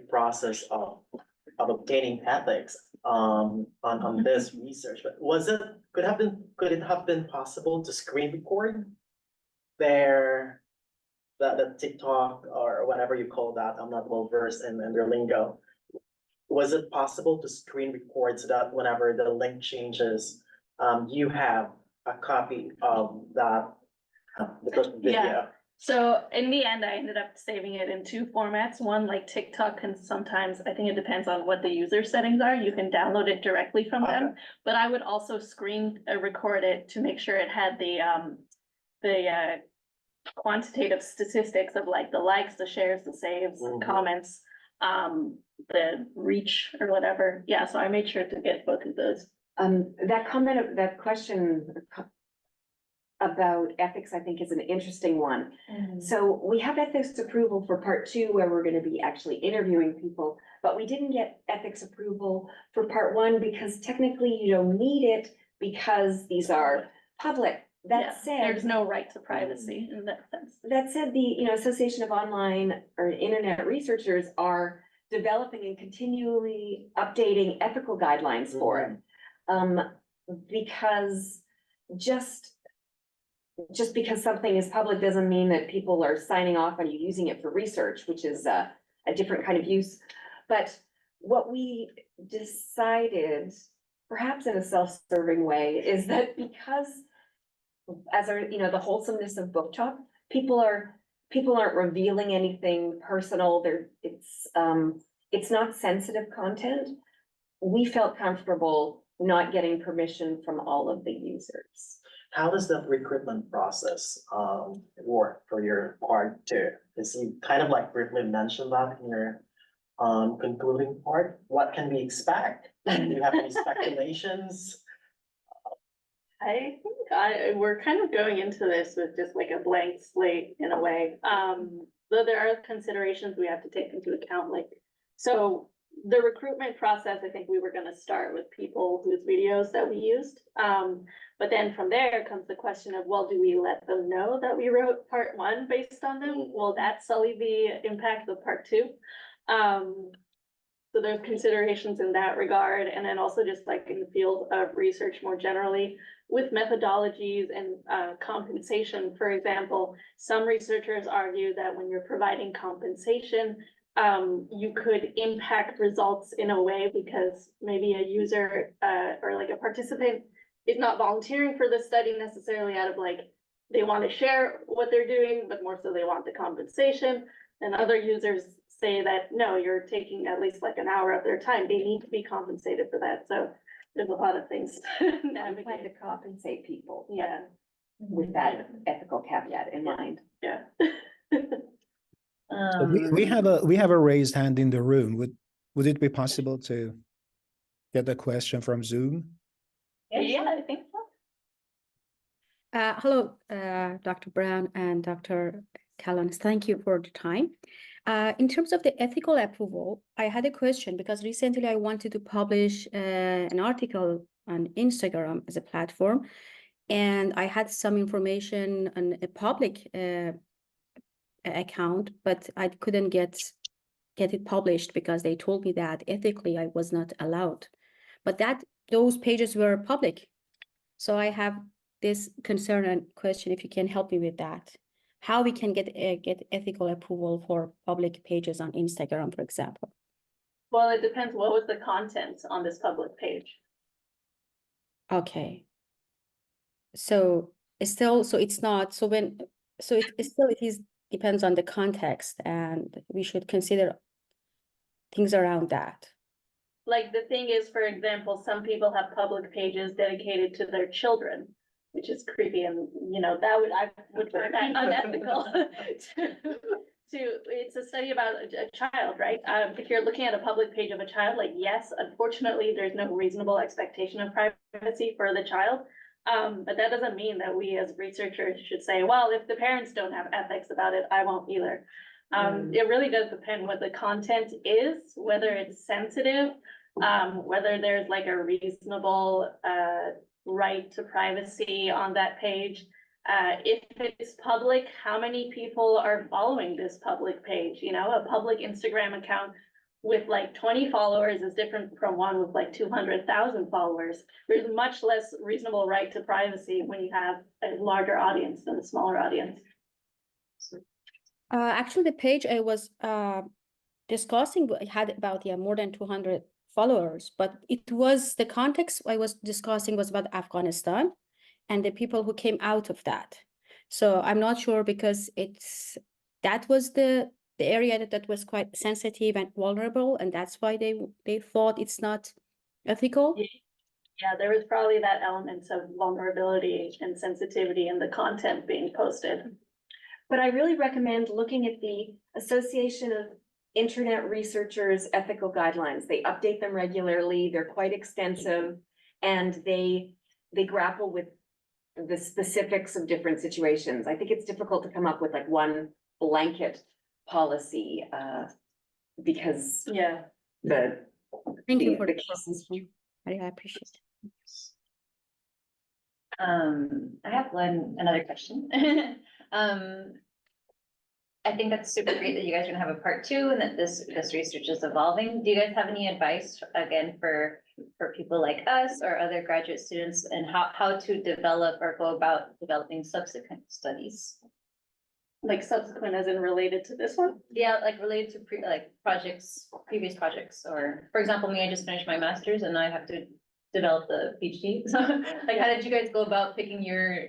process of obtaining ethics on this research, but could it have been possible to screen record the TikTok or whatever you call that? I'm not well versed in their lingo. Was it possible to screen record so that whenever the link changes, you have a copy of that video? Yeah. So in the end, I ended up saving it in two formats. One, like TikTok can sometimes, I think it depends on what the user settings are. You can download it directly from them, but I would also screen record it to make sure it had the quantitative statistics of the likes, the shares, the saves, comments. the reach or whatever. Yeah, so I made sure to get both of those. That question about ethics, I think, is an interesting one. So we have ethics approval for part 2, where we're gonna be actually interviewing people, but we didn't get ethics approval for part 1 because technically you don't need it because these are public. Yeah, That said, there's no right to privacy in that sense. that said, the Association of Online or Internet Researchers are developing and continually updating ethical guidelines for it. Because just because something is public doesn't mean that people are signing off on you using it for research, which is a different kind of use. But what we decided, perhaps in a self-serving way, is that because as our, the wholesomeness of book talk, people aren't revealing anything personal. It's not sensitive content. We felt comfortable not getting permission from all of the users. How does the recruitment process work for your part 2? Because you kind of like briefly mentioned that in your concluding part. What can we expect? Do you have any speculations? I think we're kind of going into this with just like a blank slate in a way. Though there are considerations we have to take into account, like, so the recruitment process, I think we were gonna start with people whose videos that we used. But then from there comes the question of, well, do we let them know that we wrote part 1 based on them? Will that sully the impact of part 2? So there's considerations in that regard. And then also just like in the field of research more generally, with methodologies and compensation, for example, some researchers argue that when you're providing compensation, you could impact results in a way because maybe a user or like a participant is not volunteering for the study necessarily out of like, they want to share what they're doing, but more so they want the compensation. And other users say that, no, you're taking at least like an hour of their time. They need to be compensated for that. So there's a lot of things. We plan to compensate people. Yeah. With that ethical caveat in mind. Yeah. So we have a raised hand in the room. Would it be possible to get a question from Zoom? Yeah, I think so. Hello, Dr. Brown and Dr. Callens. Thank you for the time. In terms of the ethical approval, I had a question because recently I wanted to publish an article on Instagram as a platform, and I had some information on a public account, but I couldn't get it published because they told me that ethically I was not allowed. But those pages were public. So I have this concern and question if you can help me with that. How we can get ethical approval for public pages on Instagram, for example? Well, it depends. What was the content on this public page? Okay. So it's still, so it's not, so when, so it still, it is, depends on the context, and we should consider things around that. Like the thing is, for example, some people have public pages dedicated to their children, which is creepy, and I would find that unethical. It's a study about a child, right? If you're looking at a public page of a child, like, yes, unfortunately, there's no reasonable expectation of privacy for the child. But that doesn't mean that we as researchers should say, well, if the parents don't have ethics about it, I won't either. It really does depend what the content is, whether it's sensitive, whether there's like a reasonable right to privacy on that page. If it's public, how many people are following this public page? A public Instagram account with like 20 followers is different from one with like 200,000 followers. There's much less reasonable right to privacy when you have a larger audience than a smaller audience. Actually, the page I was discussing had about more than 200 followers, but it was the context I was discussing was about Afghanistan and the people who came out of that. So I'm not sure because that was the area that was quite sensitive and vulnerable, and that's why they thought it's not ethical. Yeah, there was probably that element of vulnerability and sensitivity in the content being posted. But I really recommend looking at the Association of internet researchers' ethical guidelines. They update them regularly. They're quite extensive, and they grapple with the specifics of different situations. I think it's difficult to come up with like one blanket policy, because Yeah. Thank you for the the cases. I appreciate it. I have another question. I think that's super great that you guys are gonna have a part 2 and that this research is evolving. Do you guys have any advice, again, for people like us or other graduate students and how to develop or go about developing subsequent studies? Like subsequent as in related to this one? Yeah, like related to previous projects, or for example, me, I just finished my master's and I have to develop the PhD. So like, how did you guys go about picking your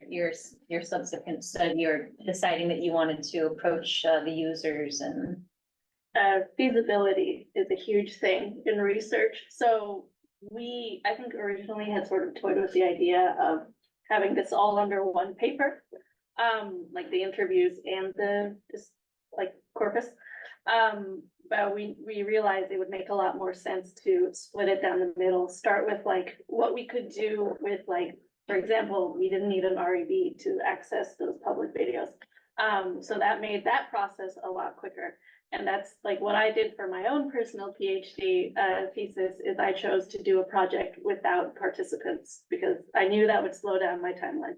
subsequent study or deciding that you wanted to approach the users and? Feasibility is a huge thing in research. So I think originally had sort of toyed with the idea of having this all under one paper, like the interviews and just like corpus. But we realized it would make a lot more sense to split it down the middle, start with like what we could do with like, for example, we didn't need an REB to access those public videos. So that made that process a lot quicker. And that's like what I did for my own personal PhD thesis is I chose to do a project without participants because I knew that would slow down my timeline.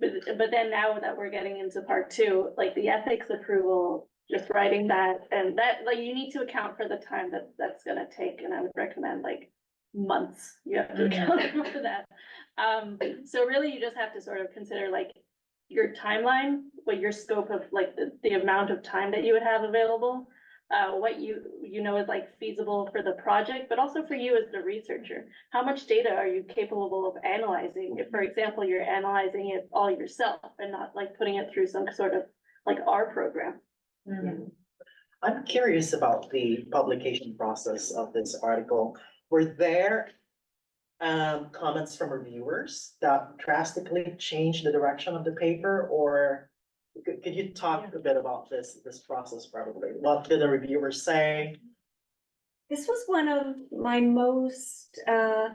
But then now that we're getting into part 2, like the ethics approval, just writing that, and that, like, you need to account for the time that's gonna take, and I would recommend like months, you have to account for that. So really you just have to sort of consider like your timeline, what your scope of like the amount of time that you would have available, what you know is like feasible for the project, but also for you as the researcher. How much data are you capable of analyzing? If, for example, you're analyzing it all yourself and not like putting it through some sort of like R program. I'm curious about the publication process of this article. Were there comments from reviewers that drastically changed the direction of the paper, or could you talk a bit about this process probably? What did the reviewers say? This was one of my most, I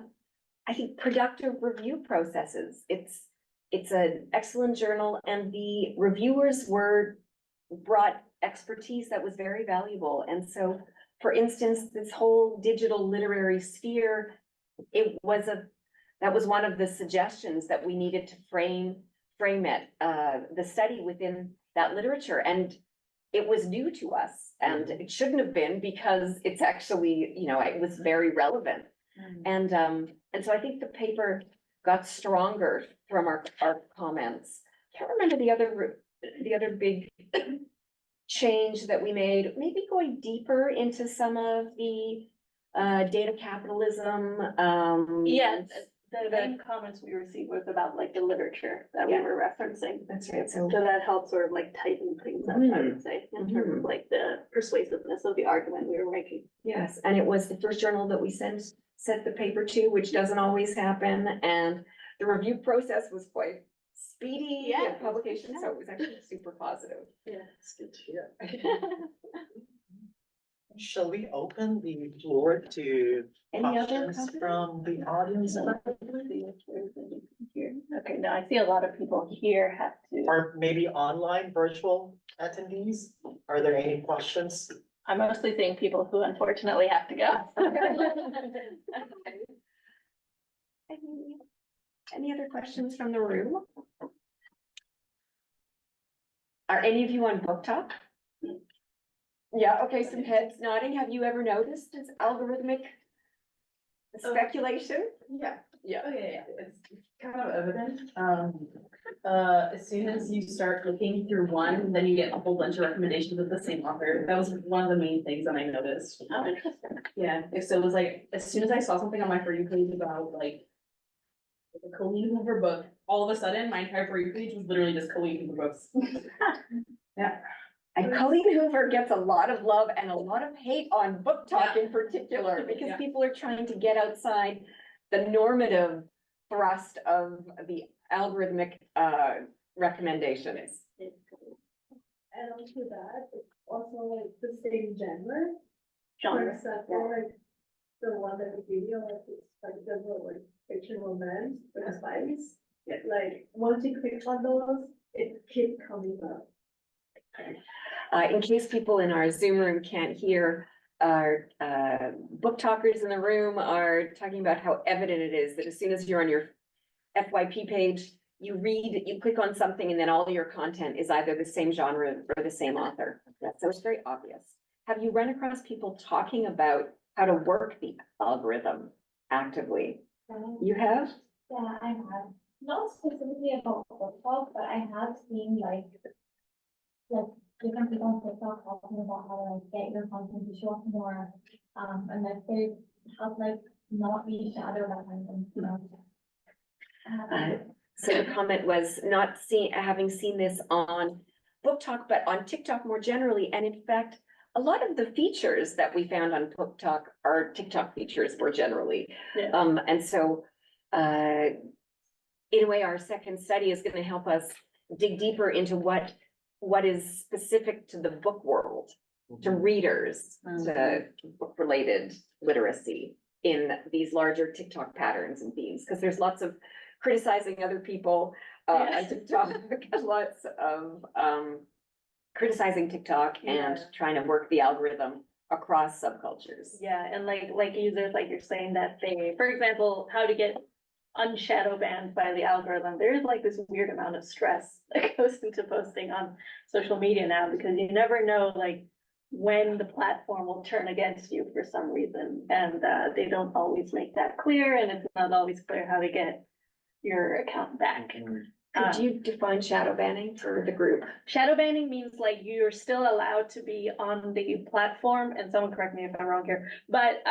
think, productive review processes. It's an excellent journal, and the reviewers brought expertise that was very valuable. And so, for instance, this whole digital literary sphere, that was one of the suggestions that we needed to frame it, the study within that literature. And it was new to us, and it shouldn't have been, because it's actually, it was very relevant. And so I think the paper got stronger from our comments. Can't remember the other big change that we made, maybe going deeper into some of the data capitalism. The main comments we received was about like the literature that we were referencing. That's right. So that helped sort of like tighten things up, I would say, in terms of like the persuasiveness of the argument we were making. Yes, and it was the first journal that we sent the paper to, which doesn't always happen, and the review process was quite speedy in publication, so it was actually super positive. Yeah, It's good to hear. Shall we open the floor to Any other questions comments? from the audience? Okay, now I see a lot of people here have to. Or maybe online virtual attendees? Are there any questions? I'm mostly seeing people who unfortunately have to go. Any other questions from the room? Are any of you on Book Talk? Yeah, okay, some heads nodding. Have you ever noticed this algorithmic speculation? Yeah. Yeah. Okay, it's kind of evident. As soon as you start looking through one, then you get a whole bunch of recommendations of the same author. That was one of the main things that I noticed. Oh, interesting. Yeah, so it was like, as soon as I saw something on my For You page about like a Colleen Hoover book, all of a sudden my entire For You page was literally just Colleen Hoover books. Yeah. And Colleen Hoover gets a lot of love and a lot of hate on Book Talk in particular, because people are trying to get outside the normative thrust of the algorithmic recommendations. And onto that, also like the same genre. Genre, For example, like the one that the video, like it's like the like fiction romance with spice. Like once you click on those, it keeps coming up. In case people in our Zoom room can't hear, our book talkers in the room are talking about how evident it is that as soon as you're on your FYP page, you read, you click on something and then all your content is either the same genre or the same author. So it's very obvious. Have you run across people talking about how to work the algorithm actively? You have? Yeah, I have. Not specifically about book talk, but I have seen like different people on TikTok talking about how to like get your content to show up more, and that they help like not be shadowed behind them, you know. So the comment was having seen this on Book Talk, but on TikTok more generally. And in fact, a lot of the features that we found on Book Talk are TikTok features more generally. Yeah. And so, in a way, our second study is going to help us dig deeper into what is specific to the book world, to readers, to book-related literacy in these larger TikTok patterns and themes, because there's lots of criticizing other people on TikTok, lots of criticizing TikTok and trying to work the algorithm across subcultures. Yeah, and like users, like you're saying that they, for example, how to get unshadow banned by the algorithm. There's like this weird amount of stress that goes into posting on social media now, because you never know like when the platform will turn against you for some reason, and they don't always make that clear, and it's not always clear how to get your account back. Could you define shadow banning for the group? Shadow banning means like you're still allowed to be on the platform, and someone correct me if I'm wrong here, but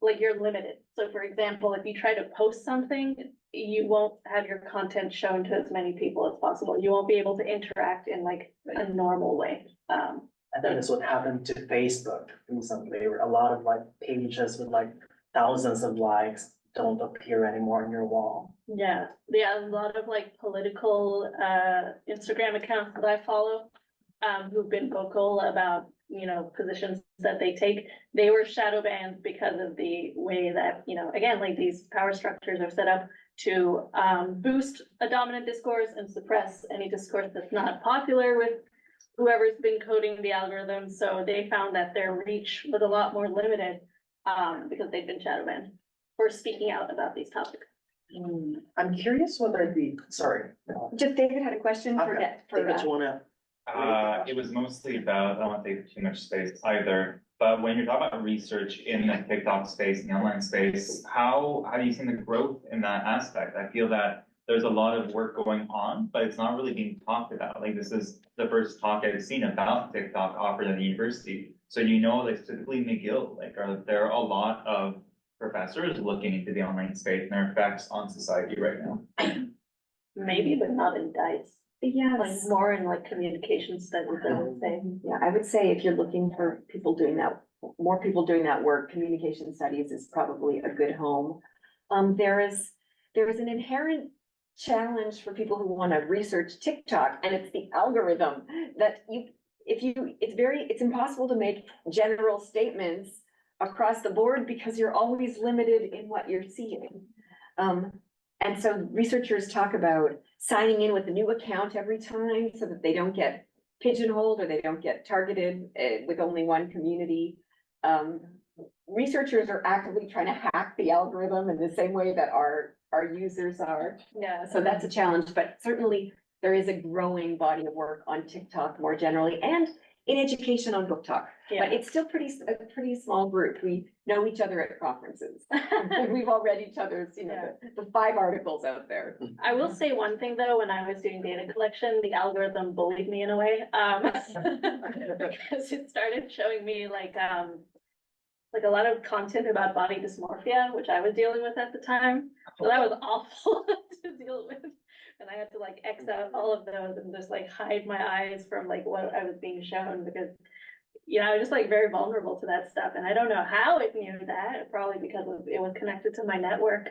like you're limited. So for example, if you try to post something, you won't have your content shown to as many people as possible. You won't be able to interact in like a normal way. I think that's what happened to Facebook recently, where a lot of like pages with like thousands of likes don't appear anymore on your wall. Yeah, a lot of like political Instagram accounts that I follow, who've been vocal about, you know, positions that they take. They were shadow banned because of the way that, you know, again, like these power structures are set up to boost a dominant discourse and suppress any discourse that's not popular with whoever's been coding the algorithm. So they found that their reach was a lot more limited because they've been shadow banned for speaking out about these topics. I'm curious whether sorry. Just David had a question for David, you wanna? It was mostly about, I don't want to take too much space either, but when you're talking about research in the TikTok space, the online space, how do you see the growth in that aspect? I feel that there's a lot of work going on, but it's not really being talked about. Like, this is the first talk I've seen about TikTok offered at the university. So like specifically McGill, like are there a lot of professors looking into the online space and their effects on society right now? Maybe, but not in DICE. Yeah, like more in like communication studies, I would say. Yeah, I would say if you're looking for people doing that, more people doing that work, communication studies is probably a good home. There is an inherent challenge for people who want to research TikTok, and it's the algorithm that it's impossible to make general statements across the board because you're always limited in what you're seeing. And so researchers talk about signing in with a new account every time so that they don't get pigeonholed or they don't get targeted with only one community. Researchers are actively trying to hack the algorithm in the same way that our users are. Yeah. So that's a challenge, but certainly there is a growing body of work on TikTok more generally and in education on Book Talk. Yeah. But it's still a pretty small group. We know each other at conferences. We've all read each other's, the 5 articles out there. I will say one thing though, when I was doing data collection, the algorithm bullied me in a way. Because it started showing me like a lot of content about body dysmorphia, which I was dealing with at the time. So that was awful to deal with. And I had to like X out all of those and just like hide my eyes from like what I was being shown, because I was just like very vulnerable to that stuff. And I don't know how it knew that, probably because it was connected to my network.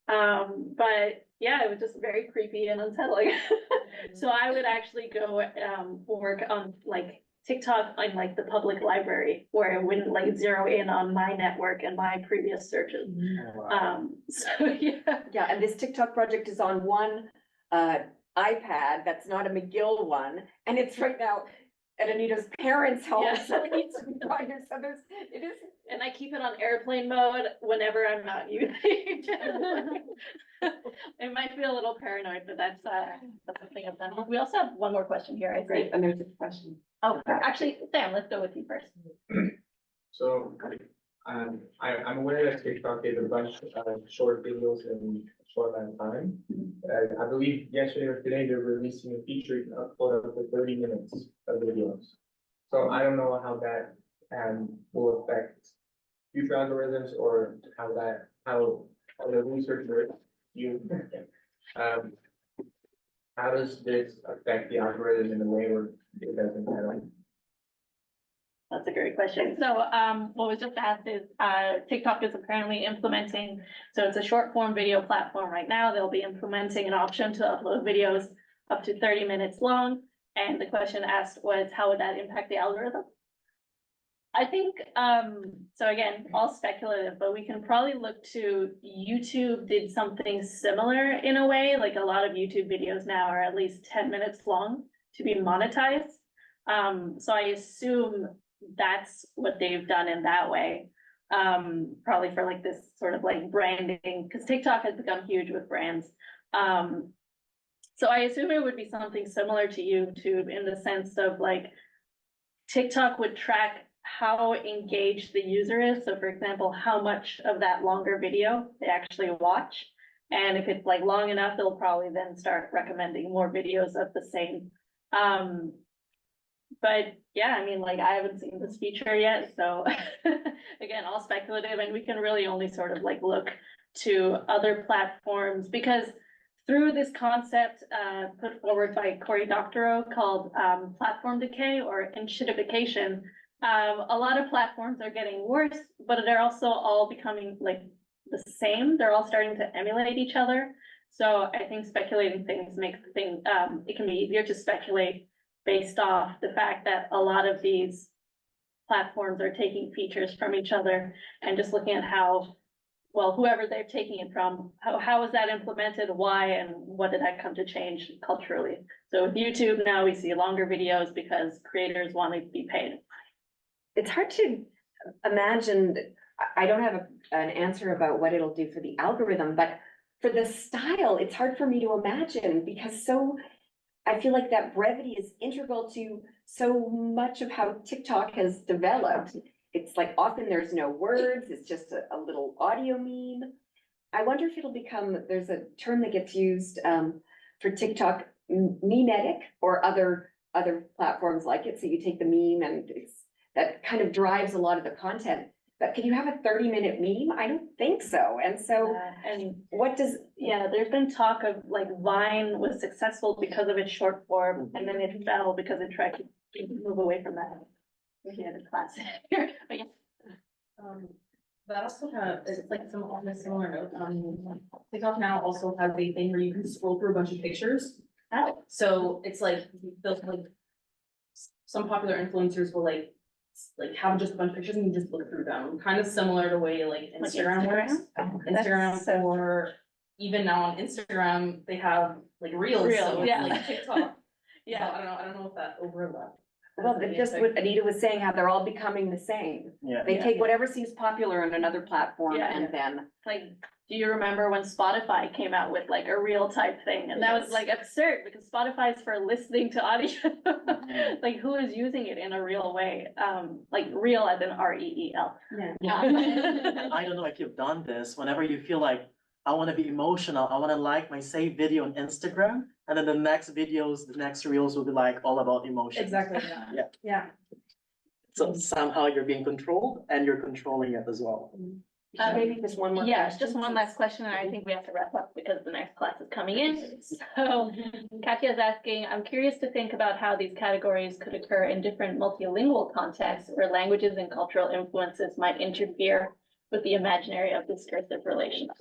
But yeah, it was just very creepy and unsettling. So I would actually go work on like TikTok on like the public library where it wouldn't like zero in on my network and my previous searches. So yeah. Yeah, and this TikTok project is on one iPad that's not a McGill one, and it's right now at Anita's parents' home, Yeah. so it needs to be brought here. So it is. And I keep it on airplane mode whenever I'm not using it. It might be a little paranoid, but that's the thing I've done. We also have one more question here, I Great, think. and there's a question. Oh, actually, Sam, let's go with you first. So, I'm aware that TikTok is a bunch of short videos in a short amount of time. I believe yesterday or today they're releasing a feature you can upload up to 30 minutes of videos. So I don't know how that will affect future algorithms or how the research works. How does this affect the algorithm in a way where it doesn't matter? That's a great question. So what was just asked is TikTok is apparently implementing, so it's a short form video platform right now. They'll be implementing an option to upload videos up to 30 minutes long. And the question asked was, how would that impact the algorithm? I think, so again, all speculative, but we can probably look to YouTube did something similar in a way, like a lot of YouTube videos now are at least 10 minutes long to be monetized. So I assume that's what they've done in that way. Probably for like this sort of like branding, because TikTok has become huge with brands. So I assume it would be something similar to YouTube in the sense of like TikTok would track how engaged the user is. So for example, how much of that longer video they actually watch. And if it's like long enough, they'll probably then start recommending more videos of the same. But yeah, I mean, like I haven't seen this feature yet. So again, all speculative, and we can really only sort of like look to other platforms because through this concept put forward by Cory Doctorow called platform decay or enshittification, a lot of platforms are getting worse, but they're also all becoming like the same. They're all starting to emulate each other. So I think speculating things makes the thing, it can be easier to speculate based off the fact that a lot of these platforms are taking features from each other and just looking at how, well, whoever they're taking it from, how was that implemented, why, and what did that come to change culturally? So with YouTube now we see longer videos because creators want to be paid. It's hard to imagine, I don't have an answer about what it'll do for the algorithm, but for the style, it's hard for me to imagine because I feel like that brevity is integral to so much of how TikTok has developed. It's like often there's no words, it's just a little audio meme. I wonder if it'll become, there's a term that gets used for TikTok, memetic, or other platforms like it. So you take the meme and that kind of drives a lot of the content. But can you have a 30-minute meme? I don't think so. And so, there's been talk of like Vine was successful because of its short form, and then it fell because it tried to move away from that. Yeah, the classic. But yeah. That also it's like on a similar note, TikTok now also has a thing where you can scroll through a bunch of pictures. Oh. So it's like those like some popular influencers will like have just a bunch of pictures and you just look through them. Kind of similar to the way like Instagram works. Instagram or even now on Instagram they have like reels. So yeah. Like TikTok. Yeah. So I don't know if that overlaps. well, just what Anita was saying, how they're all becoming the same. Yeah. They take whatever seems popular on another platform Yeah. and then. Like, do you remember when Spotify came out with like a reel type thing? And that was like absurd because Spotify is for listening to audio. Like who is using it in a real way? Like real as in REEL. Yeah. I don't know if you've done this, whenever you feel like I want to be emotional, I want to like my saved video on Instagram, and then the next reels will be like all about emotion. Exactly. Yeah. So somehow you're being controlled and you're controlling it as well. Maybe just one more. Yeah, question. just one last question, and I think we have to wrap up because the next class is coming in. So Katya is asking, I'm curious to think about how these categories could occur in different multilingual contexts where languages and cultural influences might interfere with the imaginary of discursive relationships.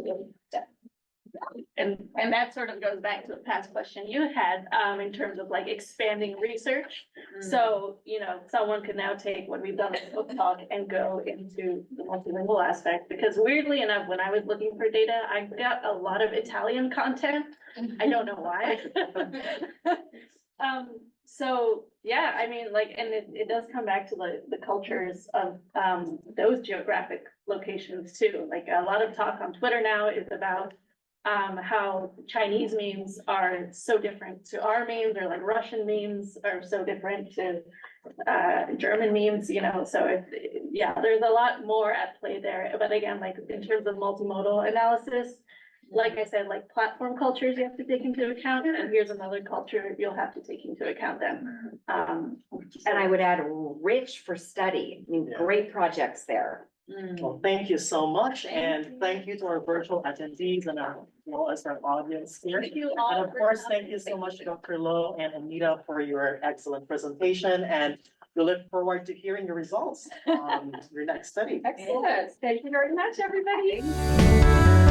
And that sort of goes back to the past question you had, in terms of like expanding research. So, you know, someone could now take what we've done with Book Talk and go into the multilingual aspect, because weirdly enough, when I was looking for data, I got a lot of Italian content. I don't know why. So, yeah, I mean, like, and it does come back to the cultures of, those geographic locations too. Like, a lot of talk on Twitter now is about how Chinese memes are so different to our memes, or like Russian memes are so different to German memes, you know, so yeah, there's a lot more at play there. But again, like in terms of multimodal analysis, like I said, like platform cultures you have to take into account, and here's another culture you'll have to take into account then. And I would add rich for study. I mean, great projects there. Well, thank you so much, and thank you to our virtual attendees and as well as our audience here. Thank you all. And of course, thank you so much to Dr. Low and Anita for your excellent presentation, and we look forward to hearing your results on your next study. Excellent. Thank you very much, everybody.